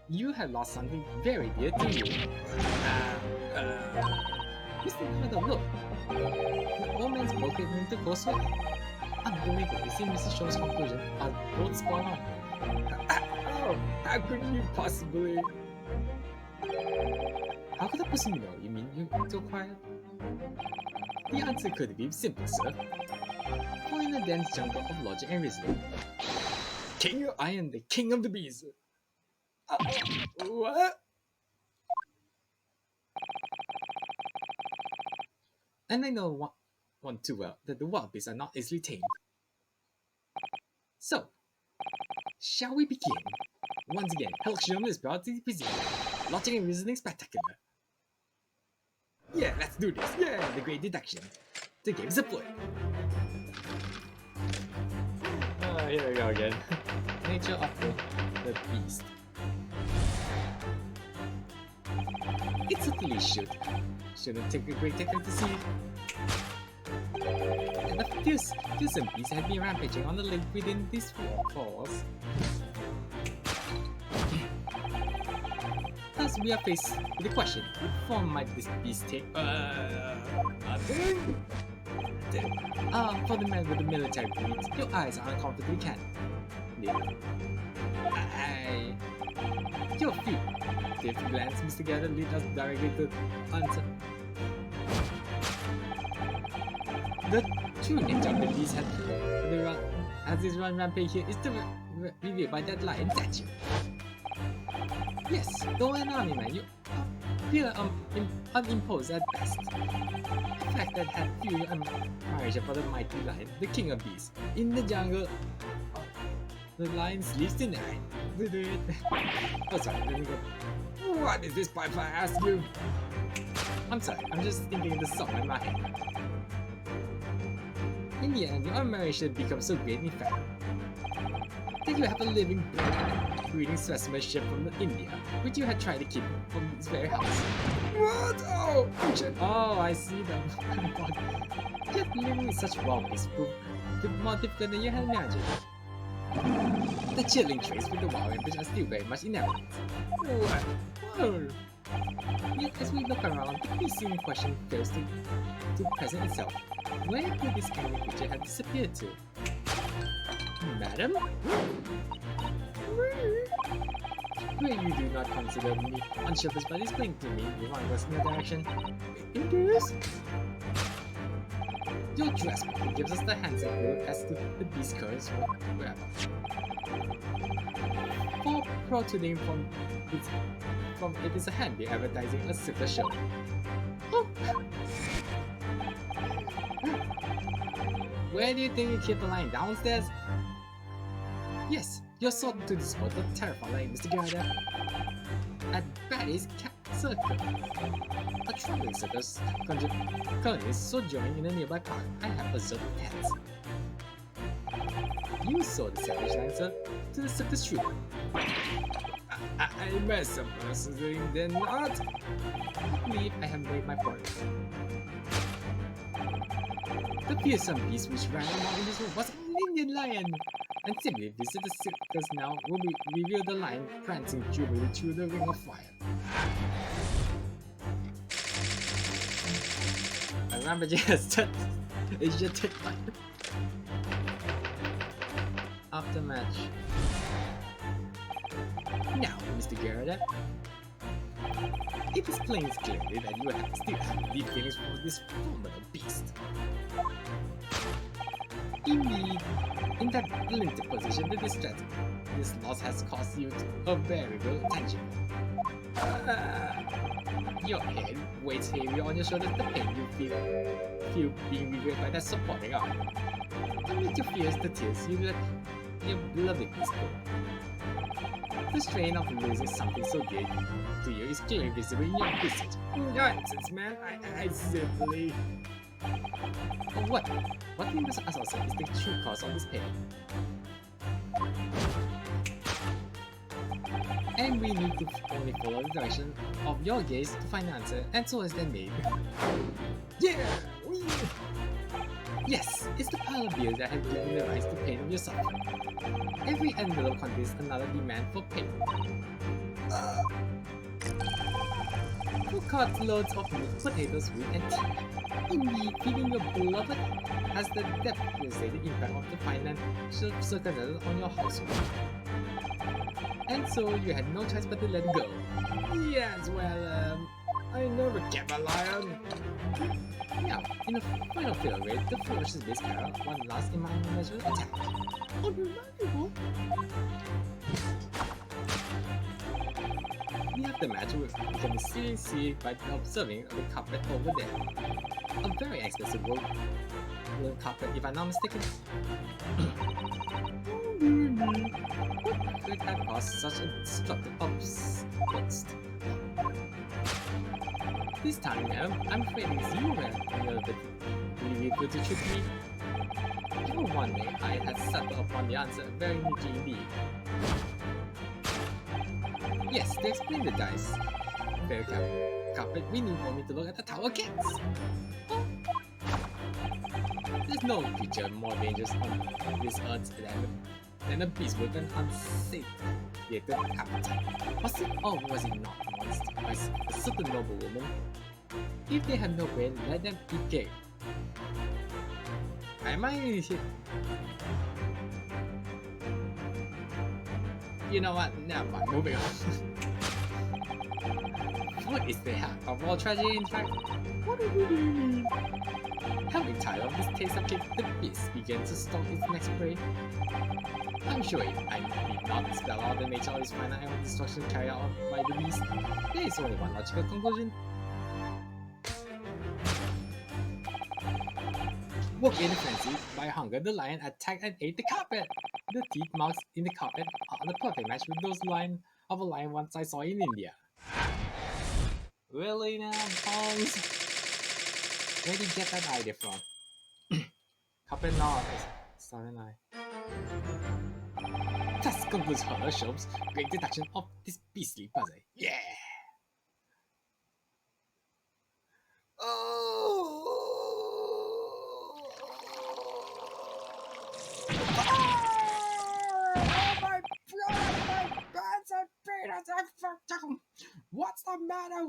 You have lost something very dear to you. Mr. Naruto, look. The old man's broken into close way. Unbelievable, you see Mr. Sholmes' conclusion are both spot on. Oh, how could you possibly? How could I possibly know? You mean you're so quiet? The answer could be simple, sir. For in a dense jungle of logic and reasoning, I am the king of the bees. What? And I know one too well that the wild beasts are not easily tamed. So, shall we begin? Once again, Hello Sholmes is brought to the present. Logic and reasoning spectacular. Yeah, let's do this. Yeah, the great deduction. The game's afoot. Here we go again. Nature of the beast. It certainly shouldn't take a great detective to see it. And the fearsome beast had been rampaging on the lake within these walls. Thus, we are faced with the question: what form might this beast take? Nothing. For the man with the military boots, your eyes are uncomfortably candid. Your feet. If you glance, Mr. Garrideb, lead us directly to answer. The true nature of the beast has this run rampage here is revealed by that lion statue. Yes, though an army man, you appear unimposed at best. The fact that had few admiration for the mighty lion, the king of beasts, in the jungle, the lion sleeps tonight. Oh, sorry, let me go. What is this pipe, I ask you? I'm sorry, I'm just thinking of the song in my head. In the end, your admiration becomes so great in fact that you have a living breeding specimen shipped from India, which you had tried to keep from this very house. What? Oh, oh, I see them. Yet living with such wild beasts proved more difficult than you had imagined. The chilling traits with the wild ambition are still very much in evidence. what? Whoa. Yet as we look around, the beast in question fails to present itself. Where could this kind of creature have disappeared to? Madam? Where you do not consider me unsurprised by displaying to me your mind was in the direction. Indoors? Your dress gives us the handsome clue as to the beast's current whereabouts. For protruding from it is a handy advertising a silver show. Oh. Where do you think you keep the line? Downstairs? Yes, you're sorted to dispose of terrifying Mr. Garrideb. At Batty's Circle. A traveling circus currently sojourning in a nearby park. I have observed pets. You saw the savage answer to the circus troupe. I met some persons doing then not. I believe I have made my point. The fearsome beast which ran among in this room was an Indian lion, and simply visit the circus now will reveal the lion prancing jubilee through the ring of fire. I remember just that. It's just a time. After match. Now, Mr. Garrideb, it is plain clearly that you still have deep feelings for this formidable beast. Indeed, in that limited position, this loss has cost you a very real attention. Your head weighs heavy on your shoulders, the pain you feel being revealed by that supporting arm. Amid your fears, the tears you let your beloved beast go. The strain of losing something so dear to you is clearly visible in your visage. Nonsense, man. I simply... What we must ask ourselves is the true cause of this pain. And we need to only follow the direction of your gaze to find the answer, and so is then made. Yeah! Yes, it's the pile of beer that has given the rise to pain of your suffering. Every envelope contains another demand for pay. Who cut loads of meat, potatoes, wheat, and tea? Indeed, feeding your beloved has the devastating impact of the financial circumstances on your household. And so you had no choice but to let go. Yes, well, I never kept a lion. Now, in the final fail rate, the ferocious beast carried one last immeasurable attack. Unremarkable! The aftermatch can be seen by observing the carpet over there. A very expensive wool carpet, if I'm not mistaken. What could have caused such a destructive outburst? This time, madam, I'm afraid it's you, man. Will you to trick me? You were wondering I had settled upon the answer very neatly indeed. Yes, to explain the dice. Fair carpet, we need for me to look at the tower gates. Oh. There's no creature more dangerous on this earth than a beast with an unsatiated appetite. Was it or was it not monster by a certain noble woman? If they have no brain, let them eat cake. I might... You know what? Never mind, moving on. What is the heart of all tragedy in fact? What do you mean? Having tired of this taste of cake, the beast began to stalk its next prey. I'm sure I need not spell out the nature of this final act of destruction carried out by the beast. There is only one logical conclusion. Woke in a frenzy by hunger, the lion attacked and ate the carpet. The teeth marks in the carpet are the perfect match with those lines of a lion once I saw in India. Really now, Holmes? Where did you get that idea from? Carpet now is an eye. That concludes her Sholmes' great deduction of this beastly puzzle. Yeah! What's the matter?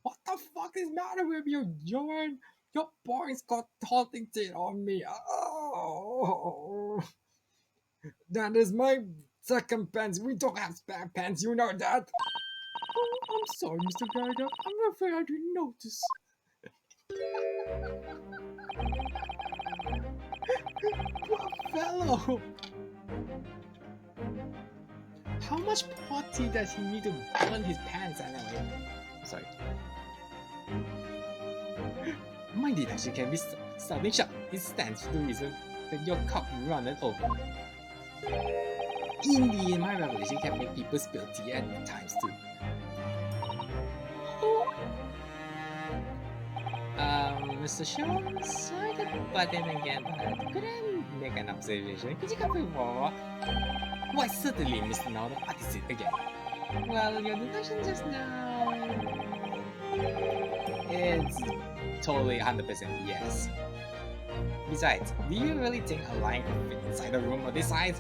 What the fuck is the matter with you, Joan? Your boy's got taunting it on me. Oh, that is my second pants. We don't have spare pants, you know that. Oh, I'm sorry, Mr. Garrideb. I'm afraid I didn't notice. Poor fellow. How much potty does he need to burn his pants anyway? Sorry. My deduction can be something sharp. It stands to the reason that your cup runneth over. Indeed, my revelation can make people spill tea at times too. Mr. Sholmes, sorry to butt in again, but could I make an observation. Could you come before? Why, certainly, Mr. Naldo. What is it again? Well, your deduction just now... It's totally 100% yes. Besides, do you really think a lion can fit inside a room of this size?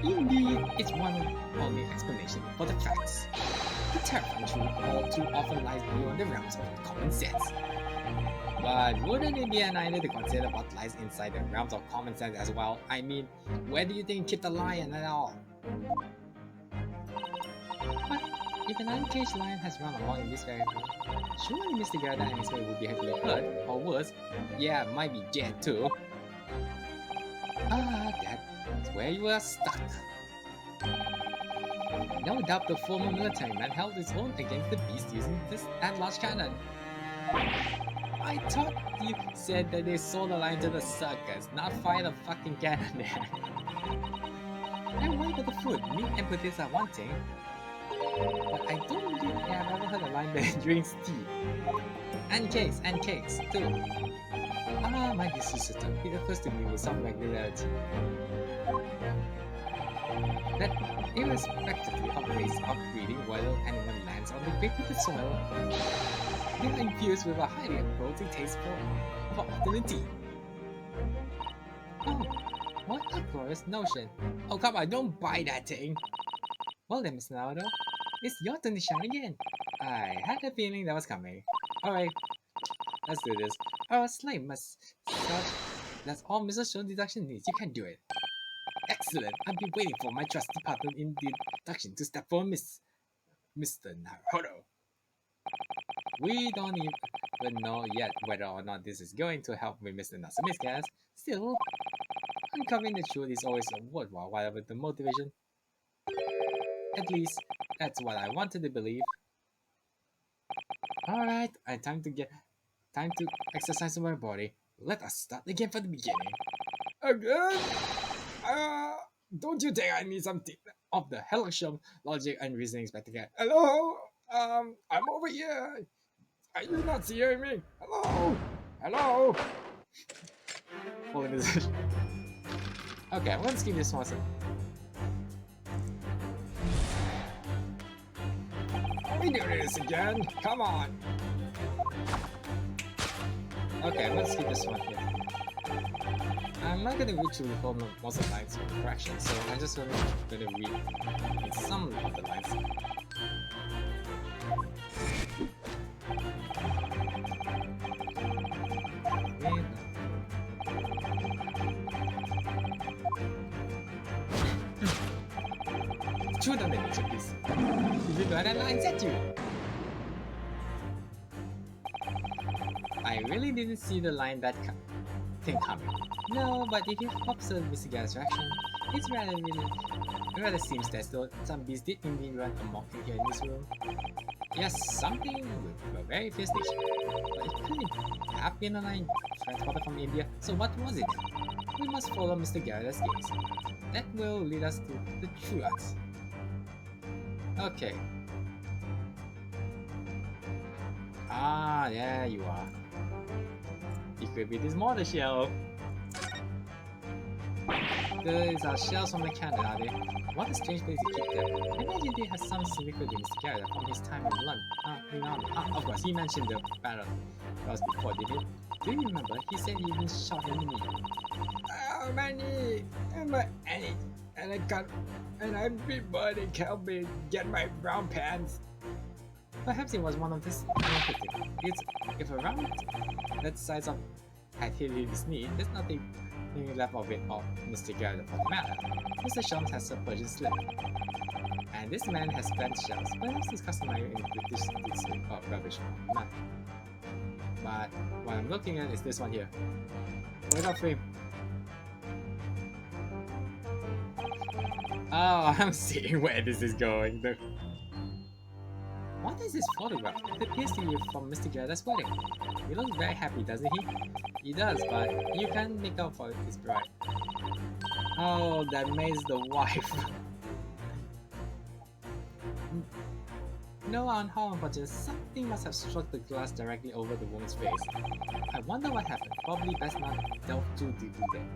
Indeed, it's one of only explanation for the facts. The terrifying truth all too often lies beyond the realms of common sense. But wouldn't it be an idea to consider what lies inside the realms of common sense as well? I mean, where do you think you keep the lion at all? But if an uncaged lion has run along in this very room, surely Mr. Garrideb and his maid would be heavily hurt, or worse, yeah, might be dead too. Ah, that's where you were stuck. No doubt the former military man held his own against the beast using that large cannon. I thought you said that they sold the lion to the circus, not fired a fucking cannon there. And why about the food? Meat and potatoes are one thing. But I don't think I've ever heard a lion that drinks tea. And cakes too. Ah, my dear sister, it occurs to me with some regularity that irrespectively of race or breeding, whether anyone lands on the great soil, they are infused with a highly approaching taste for opportunity. Oh, what a glorious notion. Oh come on, don't buy that thing. Well then, Mr. Naruto, it's your turn to shine again. I had a feeling that was coming. Alright, let's do this. Our slave must start. That's all Mr. Sholmes' deduction needs. You can do it. Excellent. I've been waiting for my trusty partner in deduction to step for Mr. Naruto. We don't even know yet whether or not this is going to help with Mr. Natsume's case. Still, uncovering the truth is always worthwhile, whatever the motivation. At least, that's what I wanted to believe. Alright, time to exercise my body. Let us start again from the beginning. Again? Don't you think I need something Of the hell of Sholmes, logic and reasoning spectacle. Hello? I'm over here. Are you not hearing me? Hello? Hello? Organization. Okay, I'm gonna skip this one. We do this again. Come on. Okay, I'm gonna skip this one here. I'm not gonna read through the whole most of the lines for correction, so I'm just gonna read some of the lines. Shoot on the picture, please. You got that line set you. I really didn't see the line that thing coming. No, but if you observe Mr. Garrideb's reaction, it's rather seems as though some beast did indeed run amok in here in this room. Yes, something with a very fierce nature. But it couldn't have been a lion transported from India, so what was it? We must follow Mr. Garrideb's gaze. That will lead us to the truth. Okay. Ah, there you are. It could be this mortar shell. These are shells from the cannon, are they? What a strange place to keep them. I imagine they have some significance with Mr. Garrideb from his time in London. Of course, he mentioned the battle that was before, didn't he? Do you remember? He said he even shot in the knee. Oh, my knee. And I've been burning. Help me get my brown pants. Perhaps it was one of his if a round that size of had hit his knee, there's nothing left of it or Mr. Garrideb for the matter. Mr. Sholmes has a Persian slip, and this man has spent shells. Perhaps it's customary in British rubbish. But what I'm looking at is this one here. Wait up, frame. Oh, I'm seeing where this is going. What is this photograph? It appears to be from Mr. Garrideb's wedding. He looks very happy, doesn't he? He does, but you can't make out for his bride. Oh, that maid's the wife. No, on how unfortunate, something must have struck the glass directly over the woman's face. I wonder what happened. Probably best not delve too deeply there.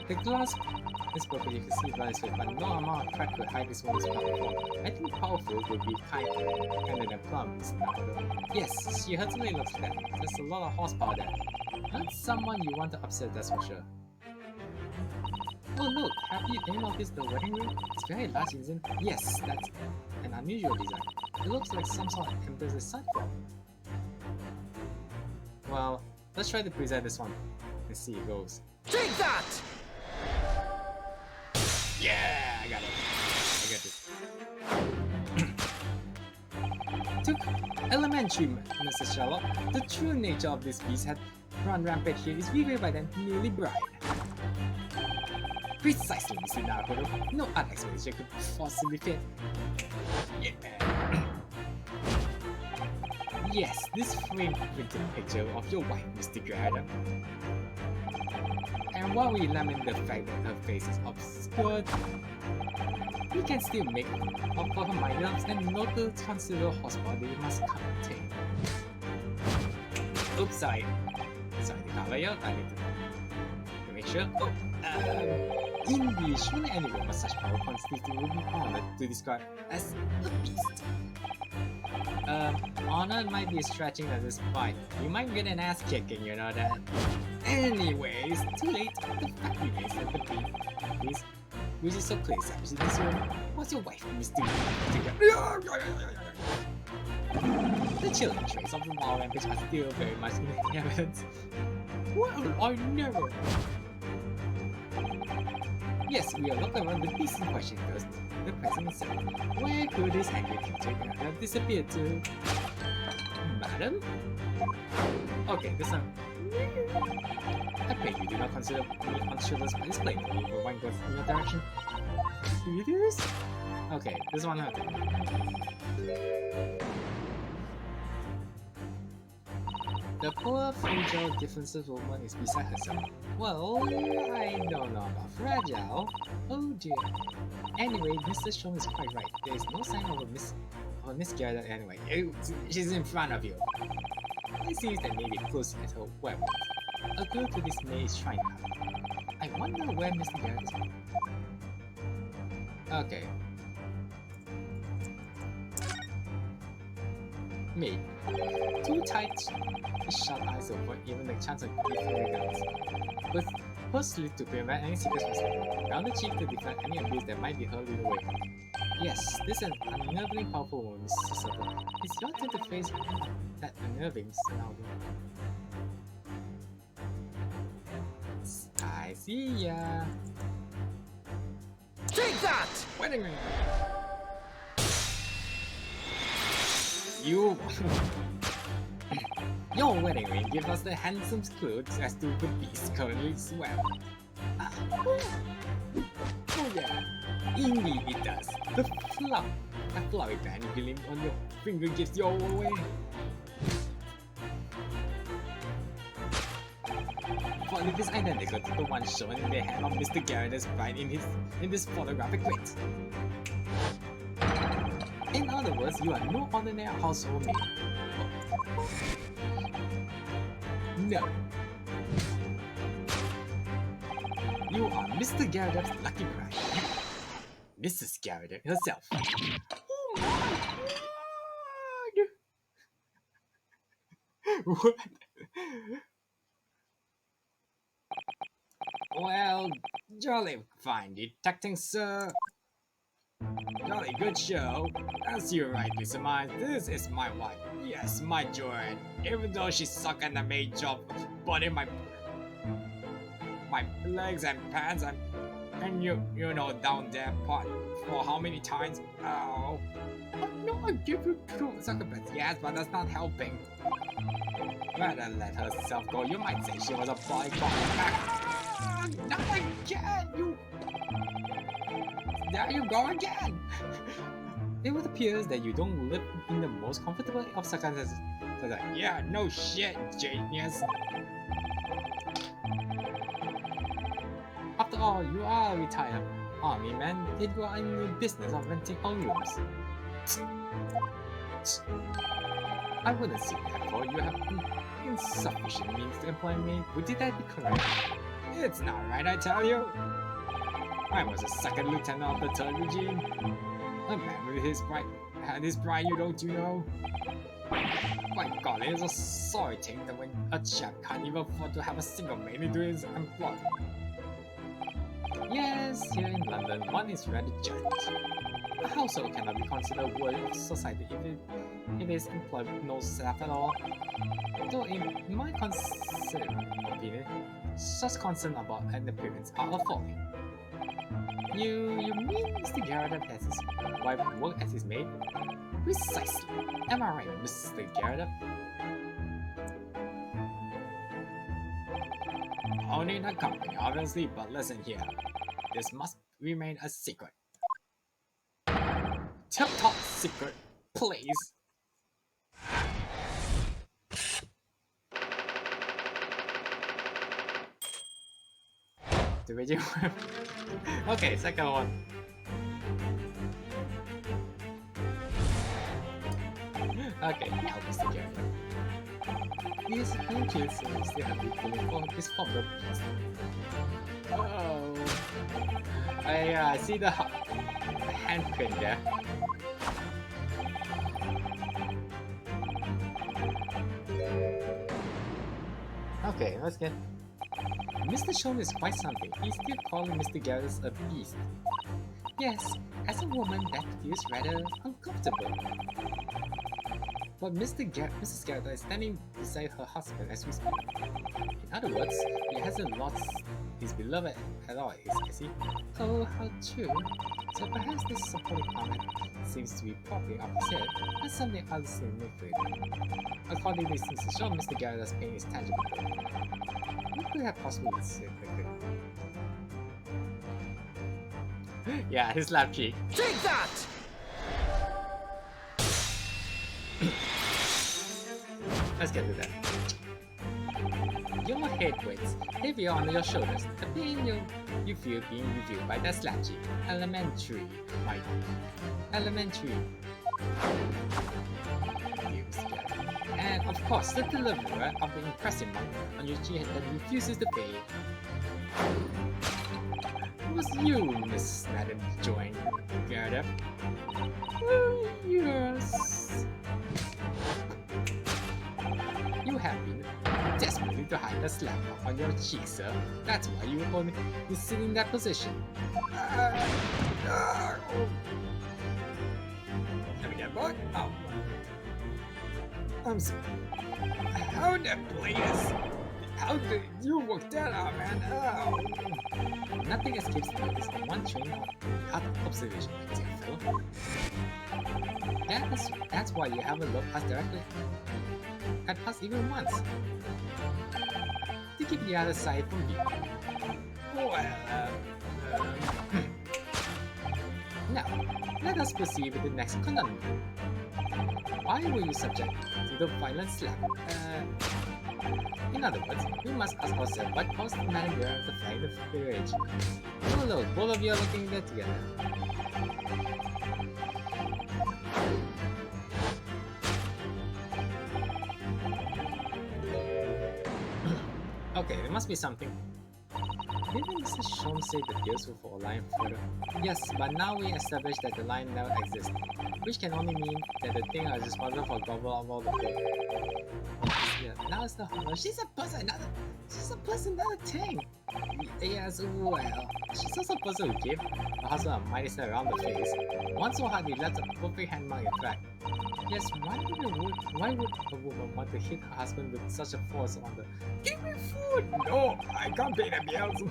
The glass is perfectly conceived but no amount of crack could hide this woman's powerful. I think powerful would be kinder than plum, Mr. Naruto. Yes, she certainly looks like that. There's a lot of horsepower there. Not someone you want to upset, that's for sure. Oh look, have you noticed the wedding ring? It's very large, isn't it? Yes, that's an unusual design. It looks like some sort of empress's sidewalk. Well, let's try to present this one and see it goes. Take that! Yeah, I got it. I got this. Took elementary, Mrs. Sherlock. The true nature of this beast had run rampant here is revealed by the newly bride. Precisely, Mr. Naruto. No other explanation could possibly fit. Yeah. Yes, this frame printed picture of your wife, Mr. Garrideb. And while we lament the fact that her face is obscured, we can still make up for her minor and note the considerable horsepower they must contain. Oops, sorry. Sorry to cover you. I need to make sure. Indeed, surely anyone with such power constitutes would be honored to describe as a beast. Honor might be stretching at this point. You might get an ass kicking, you know that. Anyways, too late. The fact remains that the beast, which is so clear established in this room, was your wife, Mr. The chilling traits of the wild rampage are still very much in evidence. Well, I never. Yes, we are looking around the beast in question first. The president said, where could this angry teacher have disappeared to? Madam? Okay, this time. I pray you do not consider me unscrupulous by displaying for me for one goes in your direction. Do you do this? Okay, this one I think. The poor, fragile, defensive woman is beside herself. Well, I don't know about fragile. Oh dear. Anyway, Mr. Sholmes is quite right. There is no sign of a Miss Garrideb anyway. She's in front of you. It seems that maybe close at her weapons. A girl to this maid is trying hard. I wonder where Mr. Garrideb is. Okay. Maid. Too tight. Shut eyes over even the chance of defending guns. But firstly to prevent any secrets from slipping, round the chief to defend any abuse that might be hurled away. Yes, this is an unnervingly powerful woman, Mrs. Soseki. It's your turn to face that unnerving surrounding. I see ya. Take that! Wedding ring. You. Your wedding ring gives us the handsome clue as to the beast currently swell. Oh yeah, indeed it does. The flowery band gleam on your finger gives you all away. But it is identical to the one shown in the hand of Mr. Garrideb's bride in this photographic print. In other words, you are no ordinary household maid. No. You are Mr. Garrideb's lucky bride. Mrs. Garrideb herself. Oh my god! What? Well, jolly fine detecting, sir. Jolly good show. As you rightly surmise, this is my wife. Yes, my Joan. Even though she sucked at the maid job, but in my legs and pants and you know down there part for how many times? Oh, no, I give you two succumbs. Yes, but that's not helping. Rather let herself go. You might say she was a boycott. Not again, you. There you go again! It would appear that you don't live in the most comfortable of circumstances. Yeah, no shit, genius. After all, you are a retired army man, yet you are in the business of renting rooms. I wouldn't say that, for you have insufficient means to employ me. Would that be correct? It's not right, I tell you. I was a second lieutenant of the third regime. A man with his pride had his pride, don't you know? My God, it is a sorry thing that when a chap can't even afford to have a single maid into his employ. Yes, here in London, one is rather judged. A household cannot be considered worthy of society if it is employed with no staff at all. Though in my opinion, such concern about an appearance are a folly. You mean Mr. Garrideb has his wife work as his maid? Precisely. Am I right, Mr. Garrideb? Only in a company, obviously, but listen here. This must remain a secret. Tip-top secret, please. The video. Okay, second one. Okay, now Mr. Garrideb. These kids still have been feeling for his former beast. Oh. I see the handprint there. Okay, let's get. Mr. Sholmes is quite something. He's still calling Mr. Garrideb a beast. Yes, as a woman, that feels rather uncomfortable. But Mrs. Garrideb is standing beside her husband as we speak. In other words, he hasn't lost his beloved at all, I see. Oh, how true. So perhaps this supporting comment seems to be popping up his head as something others seem manipulated. Accordingly, since the show Mr. Garrideb's pain is tangible, what could have possibly been said quickly? Yeah, his lap cheek. Take that! Let's get to that. Your head weights heavier on your shoulders. The pain you feel being reviewed by that slap cheek. Elementary, Mike. Elementary. And of course, the deliverer of the impressive monk on your cheek that refuses to pay. It was you, Miss Madam Joan Garrideb. Oh, yes. You have been desperately to hide the slap on your cheek, sir. That's why you only sit in that position. Let me get boy. Oh. I'm sorry. How the please? How did you work that out, man? Oh. Nothing escapes notice on one train of observation, dear fellow. That's why you haven't looked us directly at us even once. To keep the other side from view. Well, now, let us proceed with the next conundrum. Why were you subject to the violent slap? In other words, we must ask ourselves what caused the manager of the flight of rage. Oh look, both of you are looking there together. Okay, there must be something. Didn't Mr. Sholmes say the deals were for a line further? Yes, but now we established that the line never exists, which can only mean that the thing is responsible for gobble of all the food. Yeah, now it's the horror. She's a person, not a thing. Yes, well, she's also a person who gave her husband a mighty slap around the face. One so hard he left a perfect hand mark in fact. Yes, why would a woman want to hit her husband with such a force on the "Give me food"? No, I can't pay the bills.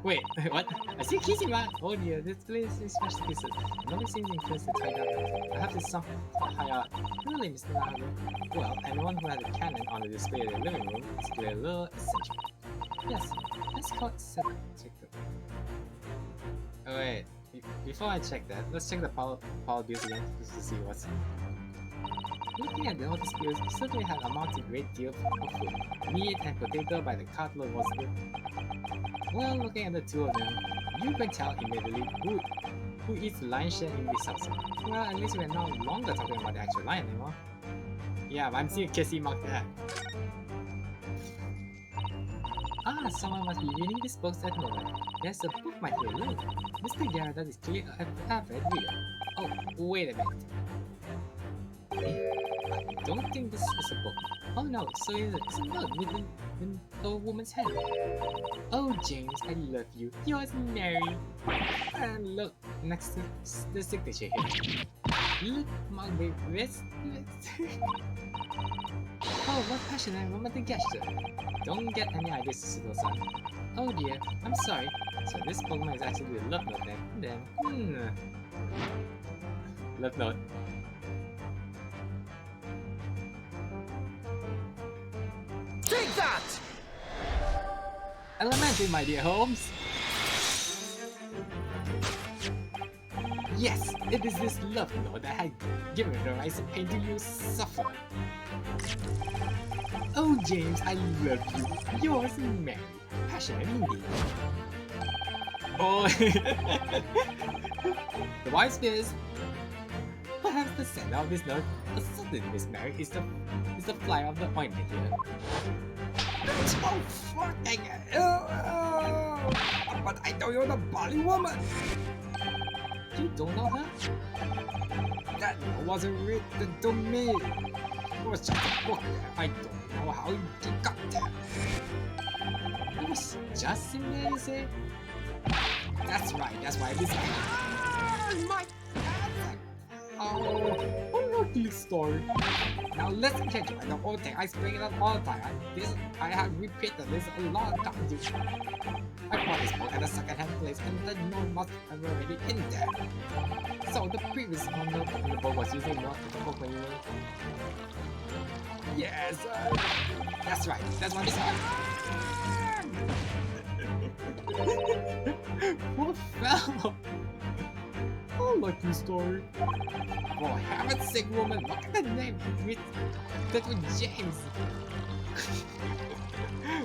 Wait, what? I see Kizima! Oh dear, this place is smashed to pieces. Nobody seems inclined to tie down. Perhaps it's some higher. Really, Mr. Naru? Well, anyone who has a cannon on the display in the living room is clearly a little eccentric. Yes, let's call it eccentric. Oh wait, before I check that, let's check the power bills again just to see what's... Looking at the notice bills, you certainly had amounted a great deal of food. Meat and potato by the cartload was good. Well, looking at the two of them, You can tell immediately who eats the lion's share in this house. Well, at least we're no longer talking about the actual lion anymore. Yeah, I'm seeing a kissy mark there. Ah, someone must be reading this book at the moment. There's a bookmark here, look. Mr. Garrideb is clearly an avid reader. Oh, wait a minute. I don't think this is a book. Oh no, so it's a note with a woman's hand. Oh James, I love you. Yours Mary. And look, next to the signature here. Look, my baby wrist. Oh, what passionate and romantic gesture. Don't get any ideas, Sudo-san. Oh dear, I'm sorry. So this Pokemon is actually a love note then. Love note. Take that! Elementary, my dear Holmes. Yes, it is this love note that had given the rise of pain to you suffer. Oh James, I love you. Yours, Mary. Passionate indeed. Oh, the wise is. Perhaps the sender of this note, a sudden Miss Mary, is the fly of the ointment here. Oh, fucking hell! But I don't know the Bali woman! You don't know her? That wasn't written to me! It was just a book. I don't know how you got there. It was just in there, you say? That's right, that's why this. My Oh, unlucky story. Now listen carefully, the whole thing I explain it all the time. I have repeated this a lot of times. I bought this book at a second-hand place and the note must have already in there. So the previous one note in the book was using not the book when you know. Yes, that's right. That's what this one. What fellow? Unlucky story. For heaven's sake, woman, look at the name. That was James.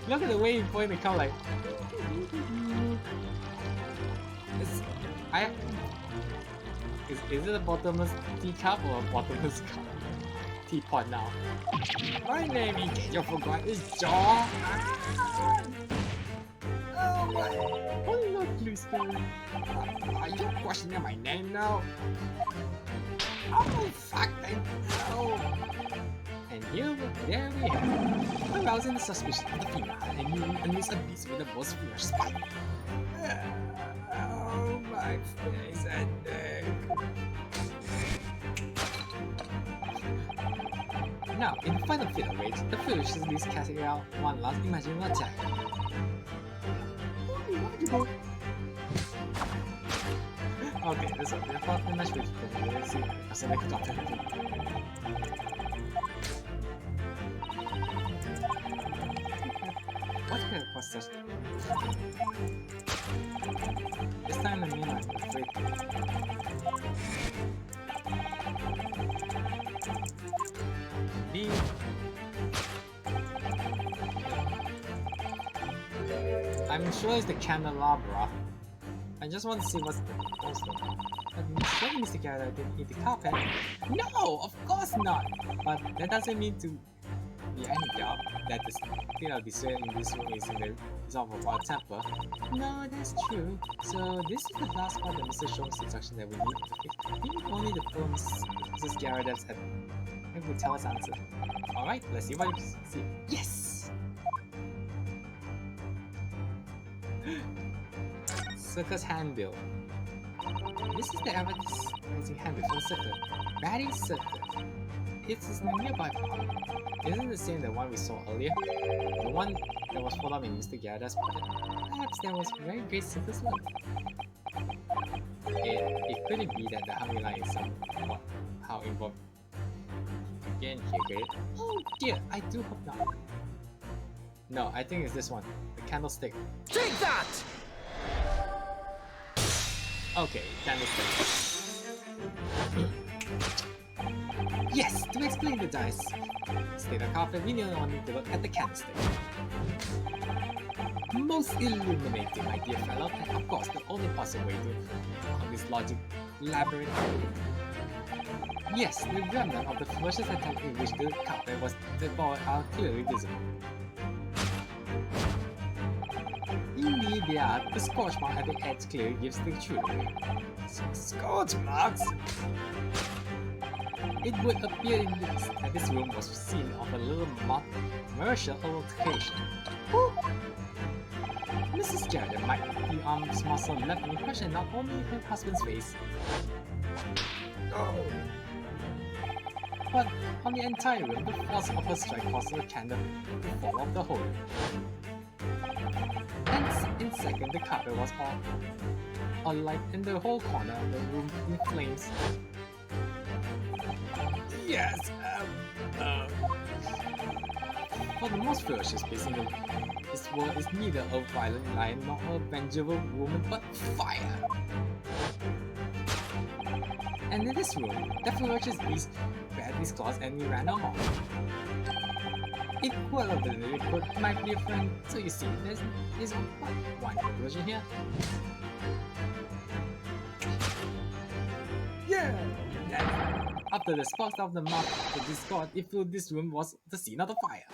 Look at the way he pointed the car like. Is it a bottomless teacup or a bottomless teapot now? My name, in case you forgot, is John. Oh my. Unlucky story. Are you questioning my name now? Oh, fuck, no. And there we have. Arousing the suspicion of the female and you unleash a beast with the most fierce spite. Oh, my face and neck. Now, in the final field rage, the foolish is casting out one last imaginary attack. Okay, this one. The fourth match with let's see. As a next doctor. What kind of process? This time the main line is free. B. I'm sure it's the candelabra. I just want to see what's the poster. I'm sure Mr. Garrideb didn't eat the carpet. No, of course not! But that doesn't mean to be any doubt that the dessert in this room is in the resolve of our temper. No, that's true. So this is the last part of Mr. Sholmes' instruction that we need. I think only the film Mrs. Garrideb's head will tell us the answer. Alright, let's see what we see. Yes! Circus handbill. This is the advertising handbill for Circus. Batty Circus. It's his nearby one. Isn't it the same the one we saw earlier? The one that was followed in Mr. Garrideb's pocket? Perhaps there was very great Circus love. It couldn't be that the hungry line is somewhat how involved again here, Garrideb. Oh dear, I do hope not. No, I think it's this one. The candlestick. Take that! Okay, candlestick. Yes, to explain the dice. State of carpet, we only need to look at the candlestick. Most illuminating, my dear fellow, and of course the only possible way to on this logic labyrinth. Yes, the remnant of the ferocious attack in which the carpet was devoured are clearly visible. Indeed, they are. The scorch mark at the edge clearly gives the truth away. Scorch marks? It would appear in this that this room was seen on a little commercial altercation. Mrs. Garrideb might the arm's muscle left an impression not only in her husband's face, but on the entire room. The force of her strike caused the candle to fall off the whole room. And in a second, the carpet was all alight and the whole corner of the room in flames. Yes, For the most ferocious beast in this world is neither a violent lion nor a vengeable woman, but fire. And in this room, the ferocious beast bared his claws and he ran on. Equivalently, it might be a friend, so you see, there's one conclusion here. yeah. After the sparks of the mouth, the discord, it filled this room was the scene of the fire.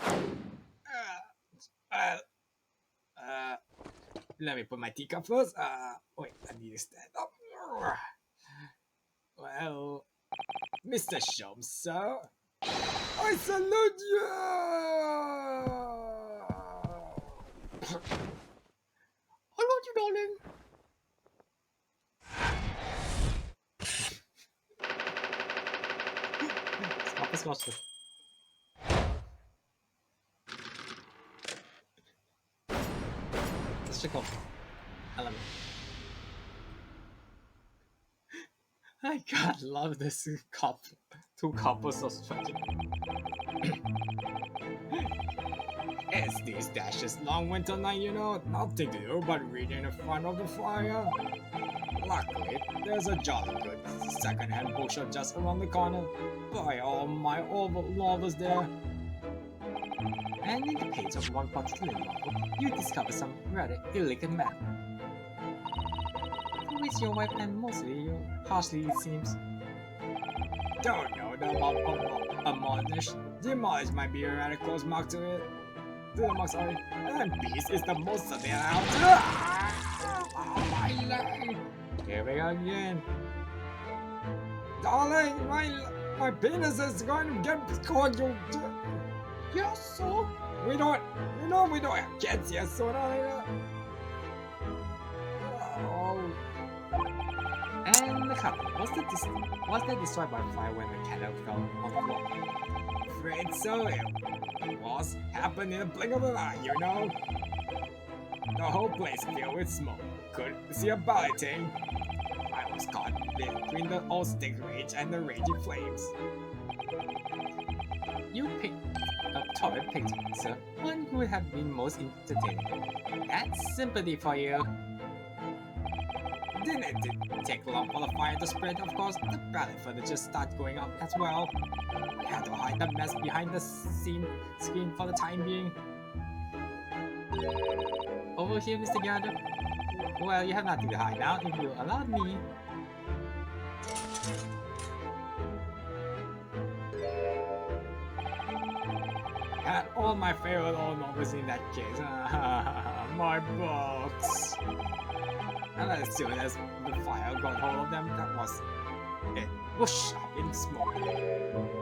Let me put my teacup first. Wait, I need to stand up. Well, Mr. Sholmes, sir, I salute you! I love you, darling. Let's watch this. Let's check out element. I God love this cup. Two couples of stretching. It's these dashes long winter night, you know, nothing to do but reading in front of the fire. Luckily, there's a jolly good second-hand bookshop just around the corner. Buy all my old novels there. And in the page of one particular novel, you discover some rather elegant man. Who is your wife and mostly you harshly it seems. Don't know the Demolish might be a rather close mark to it. Sorry. And peace is the most of it out. Oh, my leg! Here we go again. Darling, my penis is going to get caught. Yes, so? We don't have kids yet, so Oh. And the cup was that destroyed by fire when the candle fell on the floor? Afraid so. It was happened in a blink of an eye, you know. The whole place filled with smoke. Couldn't see a body thing. I was caught between the old stick rage and the raging flames. You picked a torrid picture, sir. One who would have been most entertaining. That's sympathy for you. Didn't it take long for the fire to spread? Of course, the ballot furniture just started going up as well. I had to hide the mess behind the screen for the time being. Over here, Mr. Garrideb. Well, you have nothing to hide now if you allow me. Had all my favorite old novels in that case. My books. And as soon as the fire got hold of them, that was it. Whoosh up in smoke.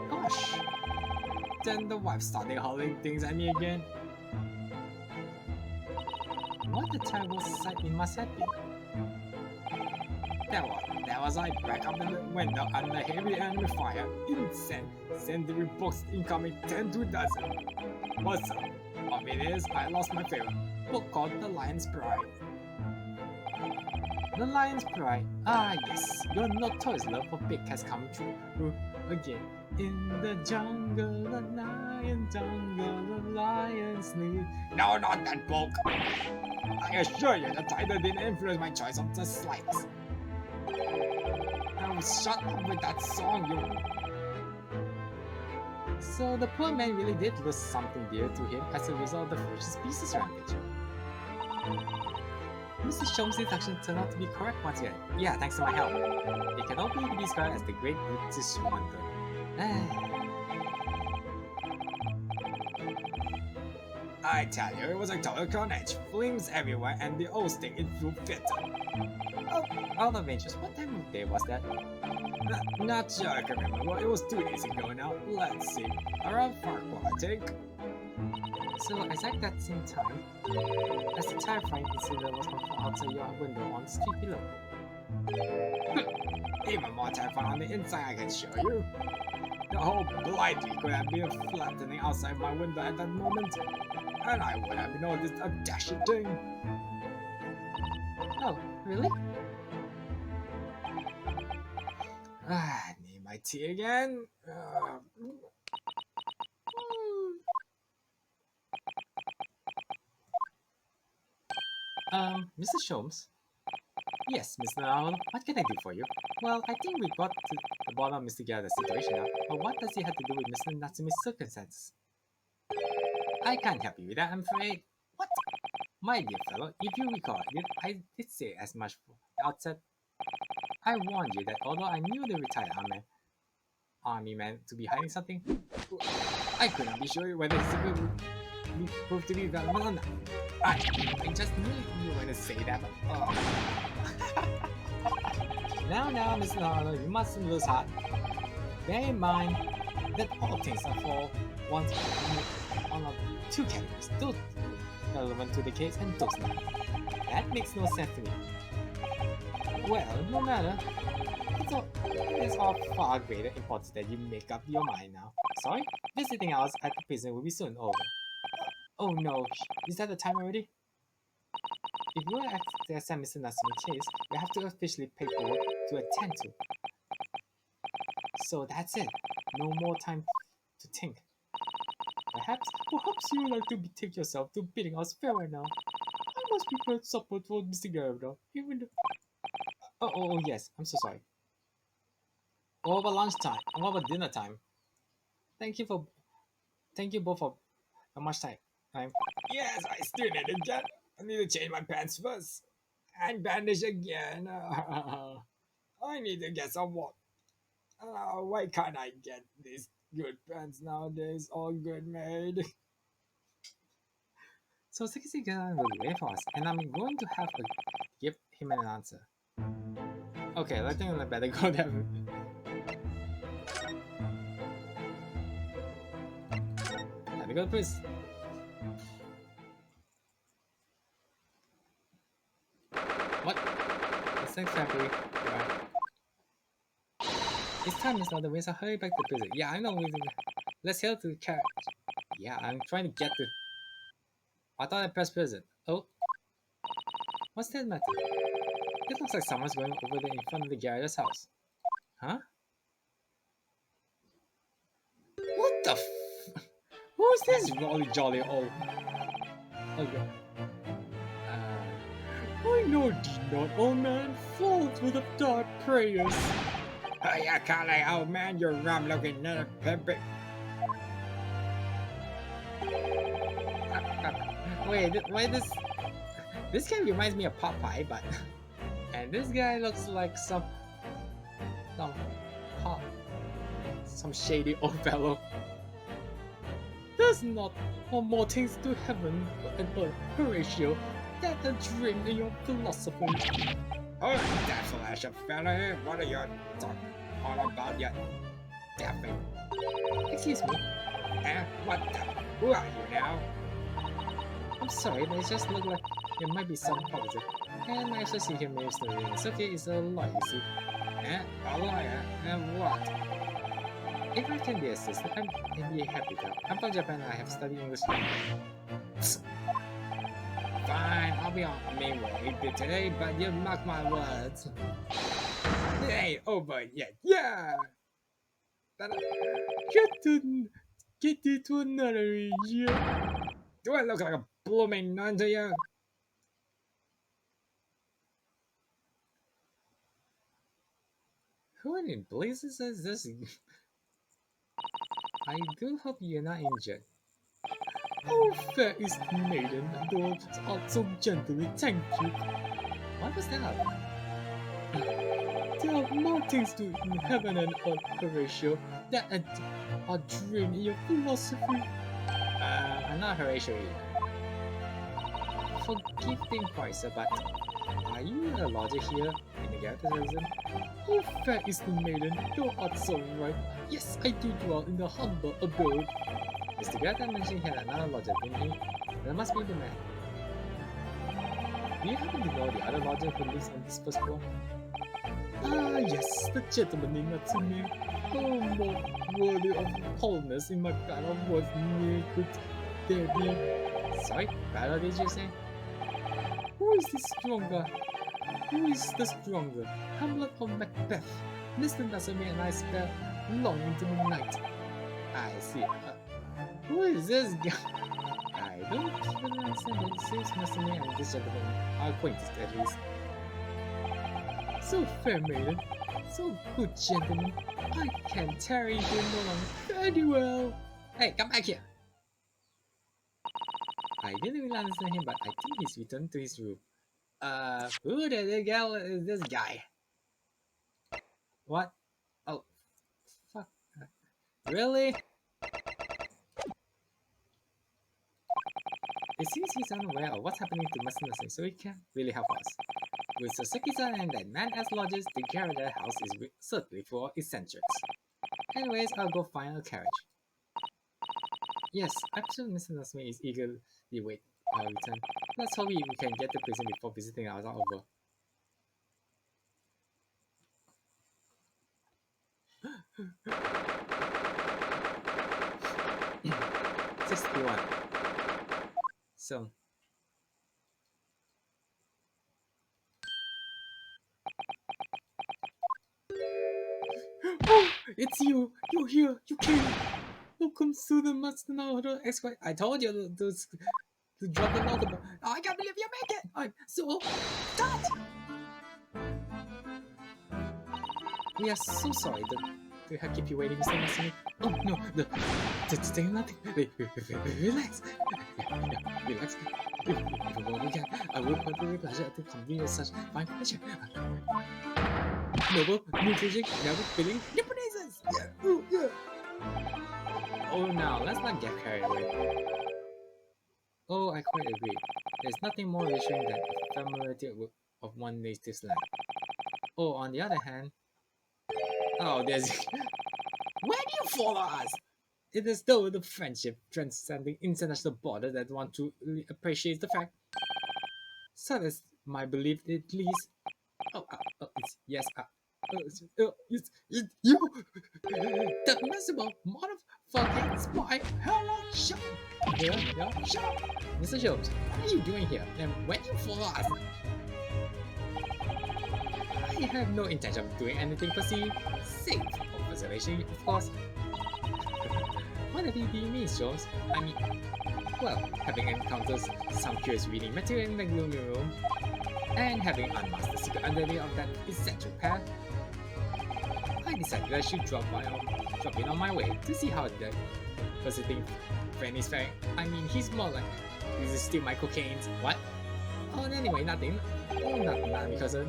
Gosh. Then the wife started hurling things at me again. What a terrible sight it must have been. That was I back up in the window under heavy enemy fire. Incendiary books incoming 10 to a dozen. What's up? Of it is, I lost my favorite book called The Lion's Pride. The Lion's Pride. Ah yes, your notorious love for big has come true again. In the jungle, the lion sleep. No, not that book! I assure you the title didn't influence my choice of the slightest. Now shut up with that song, you... So the poor man really did lose something dear to him as a result of the ferocious beast's rampage. Mr. Sholmes' action turned out to be correct once again. Yeah, thanks to my help. It can only be described as the Great British Wonder. I tell you, it was a total carnage. Flames everywhere and the whole thing it flew fit. Oh, out of interest, what time of day was that? Not sure I can remember. It was 2 days ago now. Let's see. Around 4 o'clock, I think. So, exact that same time, as the terrifying incident was confirmed outside your window on the street below. Even more terrifying on the inside, I can show you. The whole blighty could have been flattening outside my window at that moment, and I would have noticed a dashing thing. Oh, really? I need my tea again. Mr. Sholmes? Yes, Mr. Owl, what can I do for you? Well, I think we got to the bottom of Mr. Garrideb's situation now, but what does it have to do with Mr. Natsumi's circumstances? I can't help you with that, I'm afraid. What? My dear fellow, if you recall, I did say as much from the outset. I warned you that although I knew the retired army man to be hiding something, I could not be sure whether his secret would prove to be valuable or not. I just knew you were going to say that, but Now, Mr. Arnold, you mustn't lose heart. Bear in mind that all things are for one of two categories, those relevant to the case and those not. That makes no sense to me. Well, no matter. It's of far greater importance that you make up your mind now. Sorry? Visiting hours at the prison will be soon over. Oh no, is that the time already? If you are to accept Mr. Natsumi's case, you have to officially paperwork to attend to. So that's it. No more time to think. Perhaps you would like to take yourself to bidding us farewell now. I must prepare supper for Mr. Garrideb, even though... Oh, yes, I'm so sorry. What about lunchtime? And what about dinner time? Thank you both for much time. yes, I still need to get. I need to change my pants first. And bandage again. I need to get some water. Why can't I get these good pants nowadays? All good, maid. So Soseki will wait for us, and I'm going to have to give him an answer. Okay, I think I better go there. Time to go to prison. What? It's next February. Right. It's time, Mr. The Windsor. Hurry back to prison. Yeah, I know. Let's head to the carriage. Yeah, I'm trying to get to. I thought I pressed prison. Oh, what's that matter? It looks like someone's going over there in front of the Garrideb's house. Huh? What the f... Who's this rolly jolly old... Okay. I know thee not, old man, filled with the dark prayers. Hey, I can't like, oh man, you're rum looking at a pimpin'. Wait, this guy reminds me of Popeye, but... And this guy looks like some shady old fellow. There's not more things to heaven and earth, Horatio, than a dream in your philosophy. Oh, that flash of fella, what are you talking all about yet? Daffy. Excuse me. What the? Who are you now? I'm sorry, but it just looked like there might be some positive. And I actually see him ministering. Soseki is a lawyer, you see. A lawyer? And what? If I can be assistant, I'd be happy to help. I'm from Japan and I have studied English. Fine, I'll be on my way today, but you mark my words. It ain't over yet. Yeah! Get it to another year. Do I look like a blooming nun to you? Who in blazes is this? I do hope you're not injured. Oh, fair is the maiden, thou art so gently, thank you. What was that? There are more things to in heaven and earth, Horatio, that are dream in your philosophy. I'm not Horatio either. Forgive the inquiry, sir, but are you a lodger here in the Garrison? Oh, fair is the maiden, thou art so right. Yes, I do dwell in the humble abode. Mr. Garrison mentioned he had another lodger, didn't he? That must be the man. Do you happen to know the other lodger who lives on this first floor? Ah, yes, the gentleman named Natsume. Oh, more worthy of wholeness in my battle was near could there be. Sorry, battle did you say? Who is the stronger? Who is the stronger? Hamlet or Macbeth? Mr. Natsume and I spent long into the night. I see. Who is this guy? I don't really understand, but it seems Natsume and this gentleman are acquainted at least. So fair maiden, so good gentleman, I can tarry here no longer. Very well. Hey, come back here. I didn't really understand him, but I think he's returned to his room. Who the hell is this guy? What? Oh, fuck. Really? It seems he's unaware of what's happening to Master Nursing, so he can't really help us. With Soseki-san and that man as lodgers, the Garrideb house is certainly full of eccentrics. Anyways, I'll go find a carriage. Yes, I'm sure Mr. Natsume is eagerly waiting our return. Let's hope we can get the prison before visiting hours are over. '61. So. Oh, it's you! You're here! You came! Welcome to the Master Naruto X-Fight. I told you to drop the note. I can't believe you make it! I'm so sad! We are so sorry to have keep you waiting, Mr. Natsume. Oh no, no, say nothing. Relax. Relax. If you want, we can. I will put the pleasure to convey such fine pleasure. Noble, nutrition, never feeling Japaneses. Yeah. Oh, now let's not get carried away. Oh, I quite agree. There's nothing more reassuring than the familiarity of one native's land. Oh, on the other hand, oh, there's. Where do you follow us? It is though the friendship transcending international border that want to really appreciate the fact. So that's my belief, at least. It's yes. It's you, the miserable motherfucking spy. Hello, shut up. Yeah, shut up. Mr. Sholmes, what are you doing here? And when you follow us? I have no intention of doing anything for sake of preservation, of course. What do you mean, Sholmes? I mean, well, having encountered some curious reading material in the gloomy room, and having unmasked the secret underneath of that eccentric path, I decided I should drop in on my way to see how the visiting friend is faring. I mean, he's more like, this is still my cocaine. What? Oh, anyway, nothing. Oh, nothing because of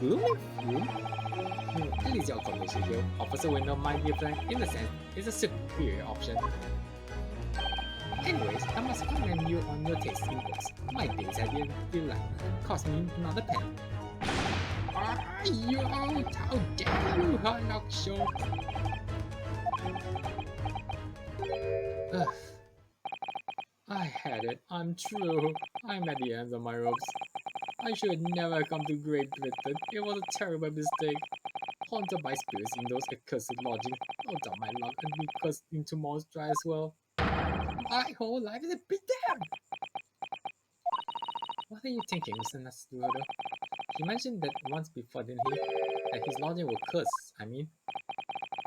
gloomy room? At least your conversation here offers a window might be a plan. In a sense, it's a superior option. Anyways, I must commend you on your taste in books. My days at the light cost me not a pen. You out! How dare you, Hanok Show! I had it. I'm true. I'm at the end of my ropes. I should never come to Great Britain. It was a terrible mistake. Haunted by spirits in those accursed lodgings. No doubt my luck and be cursed in tomorrow's try as well. My whole life is a big damn! What are you thinking, Mr. Natsume? He mentioned that once before, didn't he? That his lodging will curse, I mean.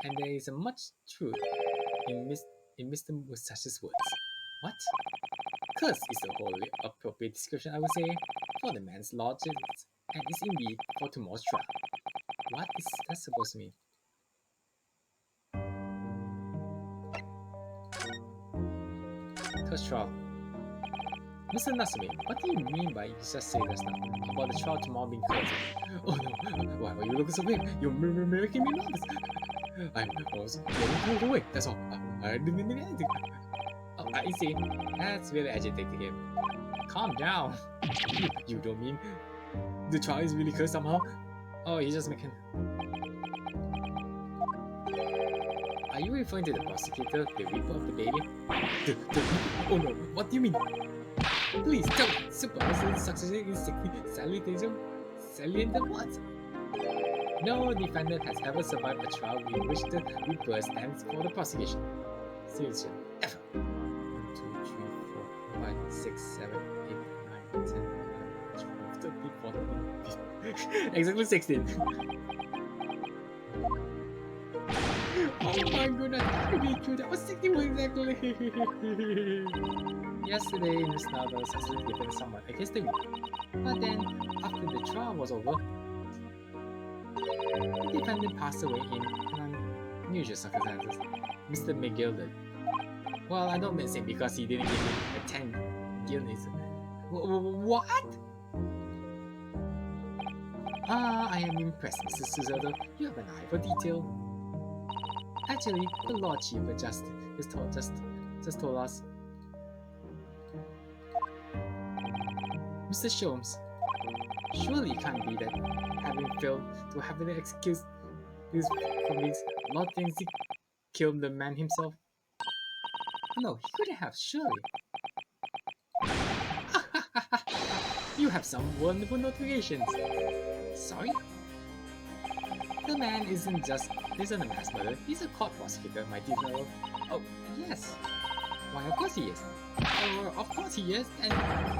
And there is much truth in Mr. Musashi's words. What? Curse is a wholly appropriate description, I would say, for the man's lodgings, and is indeed for tomorrow's trial. What is that supposed to mean? First trial. Mr. Nasumi, what do you mean by you just say just now about the trial tomorrow being closed? Oh no, why are you looking so weird? You're making me nervous. I was getting carried away, that's all. I didn't mean anything. Oh, I see. That's really agitating him. Calm down. You don't mean the trial is really cursed somehow? Oh, he's just making... Are you referring to the prosecutor, the reaper of the baby? Oh no, what do you mean? Please tell me, supervisor succeeded in salient what? No defendant has ever survived a trial in which the reaper stands for the prosecution. Seriously, ever. 1, 2, 3, 4, 5, 6, 7, 8, 9, 10, 11, 12, 13, 14, 15. Exactly 16. Oh my goodness, that would be true. That was 61 exactly. Yesterday, Miss Nava successfully defended someone against the reaper. But then, after the trial was over, the defendant passed away in unusual circumstances. Mr. McGilded. Well, I don't miss him because he didn't give me a 10 guineas. What? Ah, I am impressed, Mr. Suzato. You have an eye for detail. Actually, the Lord Chief just told us. Mr. Sholmes, surely it can't be that having failed to have an excuse from these Lord things he killed the man himself. No, he couldn't have, surely. You have some wonderful notifications. Sorry? The man isn't a mass murderer, he's a court prosecutor, my dear fellow. Oh, yes. Why, of course he is. Of course he is, and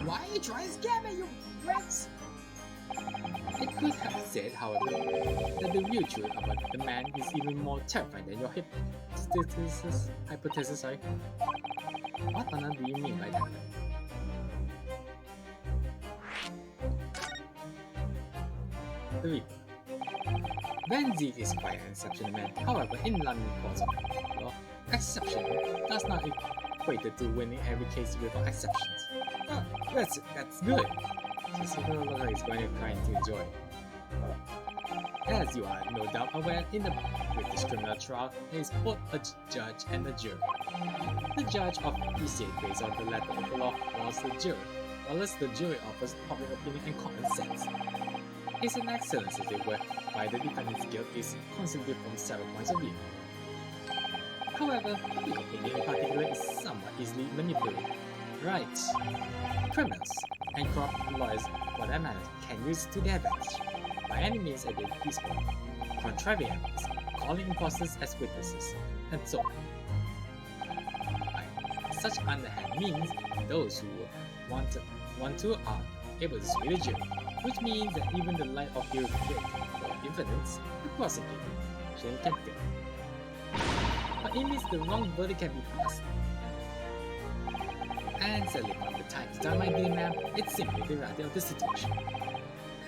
why are you trying to scare me, you brats? It could have said, however, that the real truth about the man is even more terrifying than your hypothesis, sorry. What on earth do you mean by that? The Reaper. Van Zeke is quite an exceptional man. However, in London courts of law, exception does not equate to winning every case without exceptions. Oh, that's good. Just no longer is going to cry into joy. As you are no doubt aware, in the British criminal trial, there is both a judge and a jury. The judge officiates based on the letter of the law, whilst the jury offers public opinion and common sense. It's an excellent system whereby the defendant's guilt is considered from several points of view. However, public opinion in particular is somewhat easily manipulated. Right. Criminals and corrupt lawyers, for that matter, can use it to their advantage. By any means at their disposal, contriving evidence, calling imposters as witnesses, and so on. By such underhand means, those who want to are able to sway the jury, which means that even the light of your guilt or evidence, the prosecutor, can fail. But it means the wrong verdict can be passed. And sadly, from the time to time, my dear ma'am, it's simply the reality of the situation.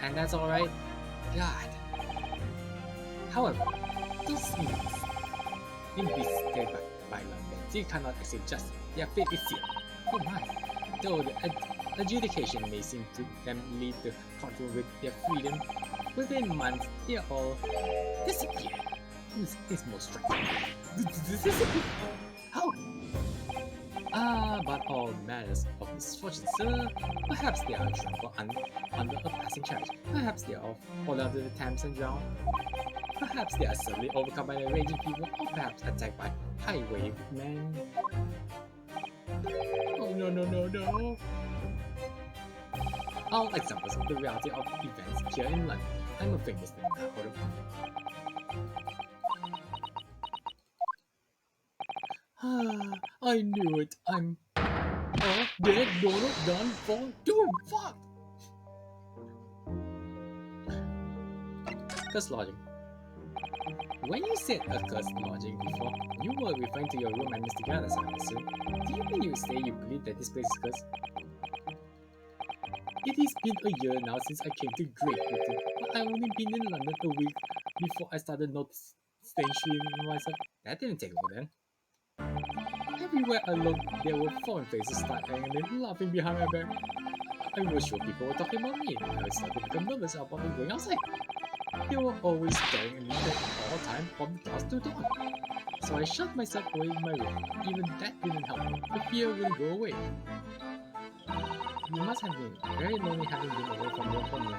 And that's alright. God. However, those things investigated by London, they cannot accept justice. Their fate is sealed. Oh my. Though the adjudication may seem to them lead the courtroom with their freedom, within months they all disappear. It's most striking. Disappear? How? But all matters of misfortune, sir. Perhaps they are trampled under a passing carriage. Perhaps they are fallen under the Thames and drowned. Perhaps they are suddenly overcome by a raging fever, or perhaps attacked by highwaymen. Oh no. All examples of the reality of events here in London. I'm a famous name now, hold on. I knew it. I'm dead, Donald, done, for, doom, fuck! Cursed lodging. When you said a cursed lodging before, you were referring to your room and Mr. Garrideb, I assume. Do you mean you say you believe that this place is cursed? It has been a year now since I came to Great Britain, but I've only been in London a week before I started noticing myself. That didn't take long then. I Everywhere I looked, there were foreign faces staring and then laughing behind my back. I was sure people were talking about me. I started to become nervous about me going outside. They were always staring at me at all time from dusk to dawn. So I shut myself away in my room. Even that didn't help. The fear wouldn't go away. You must have been very lonely having been away from your family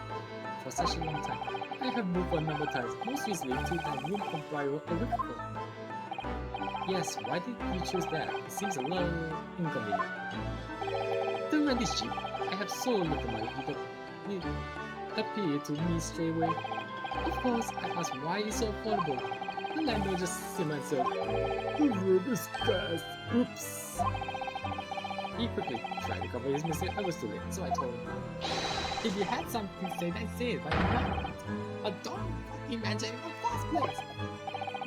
for such a long time. I have moved a number of times, most recently to the room from Pryor a week ago. Yes, why did you choose that? It seems a little inconvenient. The rent is cheap. I have so little money, it appeared to me straight away. Of course, I asked why it's so affordable. The landlord just simmered and said, "The room is scarce. Oops." He quickly tried to cover his mistake. I was too late, so I told him, If you had something to say, then say it, but not. Don't fucking mention it in the first place.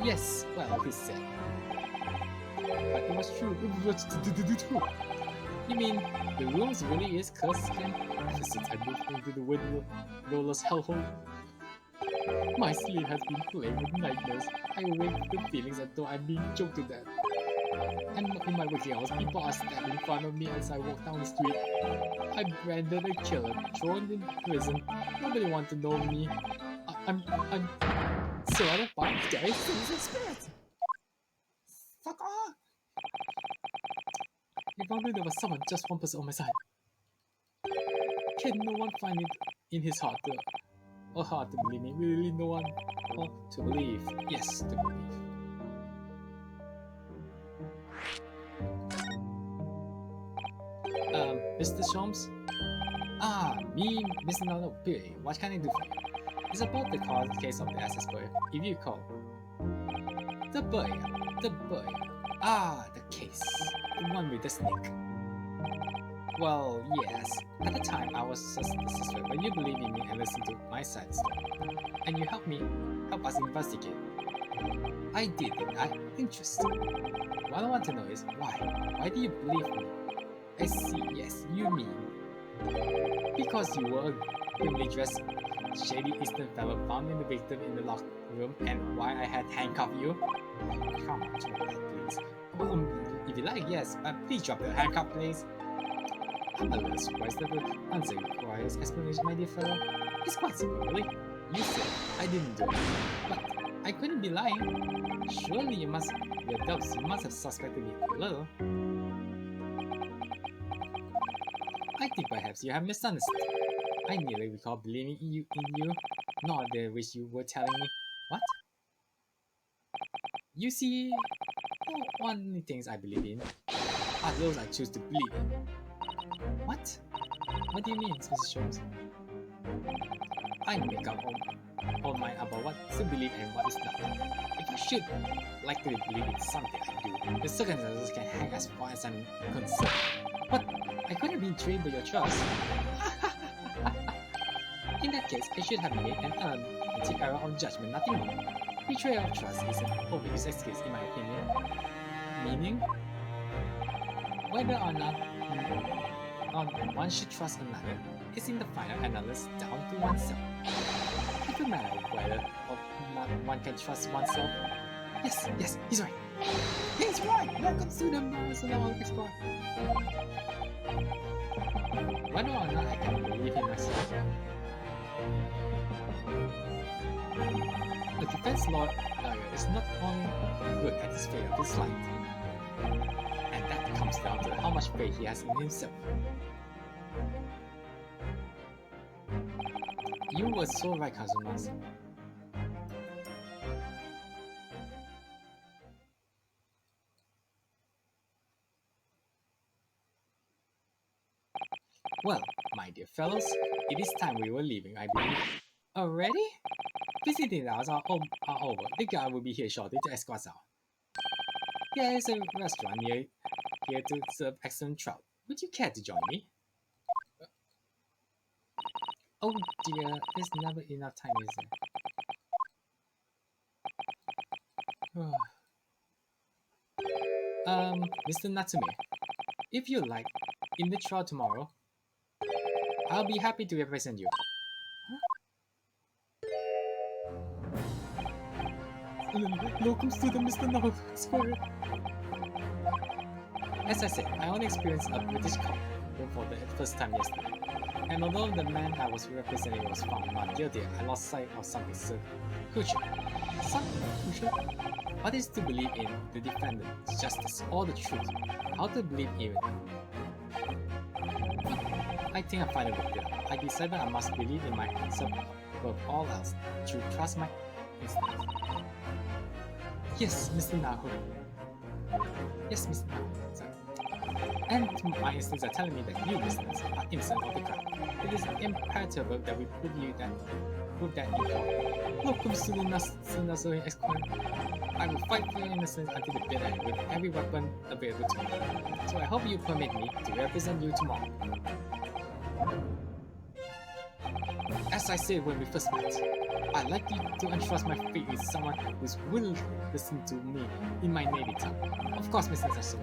yes, well, he said. But it was true. You mean the rooms really is cursed again? Ever since I moved into the windowless hellhole, my sleep has been plagued with nightmares. I awake with feelings as though I'm being choked to death. And in my waking hours, people are standing in front of me as I walk down the street. I'm branded a killer, thrown in prison. Nobody wants to know me. I'm surrounded by scary things and spirits. Fuck off. If only there was someone, just one person on my side. Can no one find it in his heart to believe me? Really no one? Or to believe? Yes, to believe. Mr. Sholmes? Ah, me, Mr. Nalopiri. What can I do for you? It's about the case of the access boy, if you call. The boy. Ah, the case. The one with the snake. Well, yes. At the time, I was suspect, but you believed in me and listened to my side of the story. And you help us investigate. I did, didn't I? Interesting. What I want to know is why? Why do you believe me? I see, yes, you mean. Because you were a grimly dressed, shady Eastern fellow found in the victim in the locked room and why I had handcuffed you? Come on, drop that, please. If you like, yes, but please drop the handcuff, please. I'm a little surprised that the answer requires explanation, my dear fellow. It's quite simple, really. You said I didn't do it, but I couldn't be lying. Surely your doubts must have suspected me a little. I think perhaps you have misunderstood. I merely recall believing in you, not the which you were telling me. What? You see, the only things I believe in are those I choose to believe in. What? What do you mean, Mr. Sholmes? I make up all mine about what to believe and what is not. If I should likely believe in something I do, the circumstances can hang as far as I'm concerned. But I couldn't be trained by your trust. In that case, I should have made an elementary error of judgment, nothing more. Betrayal of trust is an overused excuse, in my opinion. Meaning, whether or not one should trust another is in the final analysis down to oneself. It doesn't matter whether or not one can trust oneself. Yes, he's right. He's right. Welcome to the Mercenary Expert. Whether or not I can believe in myself. The defense lawyer is not only good at his faith of his client, and that comes down to how much faith he has in himself. You were so right, Kazumas. Well, my dear fellows, it is time we were leaving, I believe. Already? Visiting hours are over. The guard will be here shortly to escort us out. There is a restaurant near here to serve excellent trout. Would you care to join me? Oh dear, there's never enough time, is there? Mr. Natsume, if you like, in the trial tomorrow, I'll be happy to represent you. Welcome to the Mr. Square. As I said, I only experienced a British courtroom for the first time yesterday. And although the man I was representing was found not guilty, I lost sight of something so crucial. Something crucial? What is to believe in the defendant's justice or the truth? How to believe in it? I think I finally worked it out. I decided I must believe in my answer above all else, to trust my instinct. Yes, Mr. Nahu. Yes, Mr. Nahu. Sorry. And my instincts are telling me that you, Mr. Nahu, are innocent of the crime. It is imperative that we prove that you are. Welcome, Sunasuri exclaimed. I will fight for your innocence until the bitter end with every weapon available to me. So I hope you permit me to represent you tomorrow. As I said when we first met, I'd like you to entrust my fate with someone who's willing to listen to me in my native tongue. Of course, Mr. Soseki.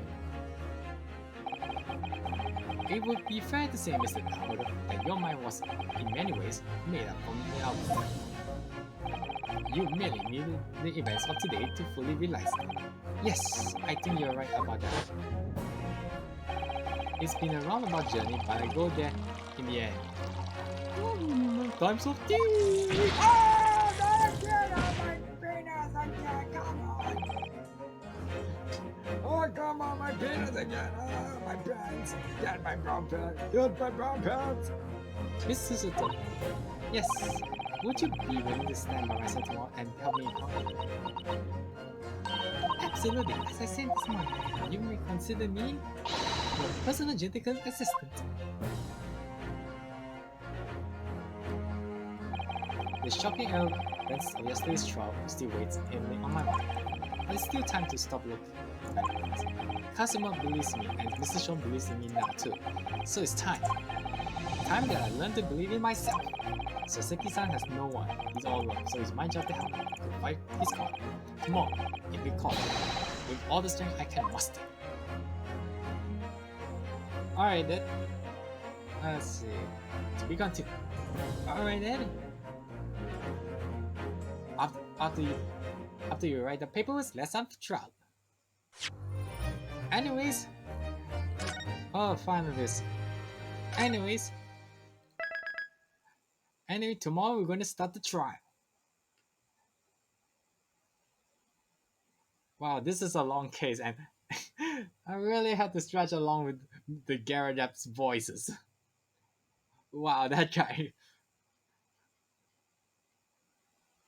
It would be fair to say, Mr. Kokoro, that your mind was, in many ways, made up from the outset. You merely needed the events of today to fully realize it. Yes, I think you're right about that. It's been a roundabout journey, but I go there in the end. Times of tea! Oh, not again! Oh, my penis again! Come on! Oh, come on, my penis again! Oh, my pants! Get my brown pants! Get my brown pants! Miss Suzuki, yes, would you be willing to stand by my side tomorrow and help me out? Absolutely, as I said this morning, you may consider me your personal judicial assistant. The shocking events of yesterday's trial still waits heavily on my mind. But it's still time to stop looking backwards. Customer believes me and Mr. Sholmes believes in me now too. So it's time. Time that I learned to believe in myself. Soseki-san has no one. He's all alone, so it's my job to help him to fight his call. Tomorrow, in big call, with all the strength I can muster. Alright then. Let's see. To be continued. Alright then. After you write the paperwork, let's have a trial. Anyways. Oh, finally this. Anyways. Anyway, tomorrow we're going to start the trial. Wow, this is a long case and I really had to stretch along with the Garrideb's voices. Wow, that guy.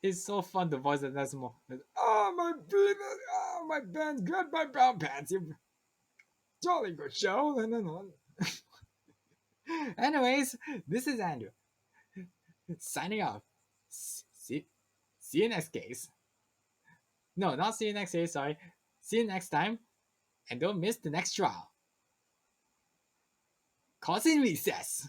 It's so fun to voice it. That's more. Oh, my penis! Oh, my pants! Get my brown pants! You jolly good show! Anyways, this is Andrew. Signing off. See you next case. No, not see you next case, sorry. See you next time. And don't miss the next trial. Cause in recess.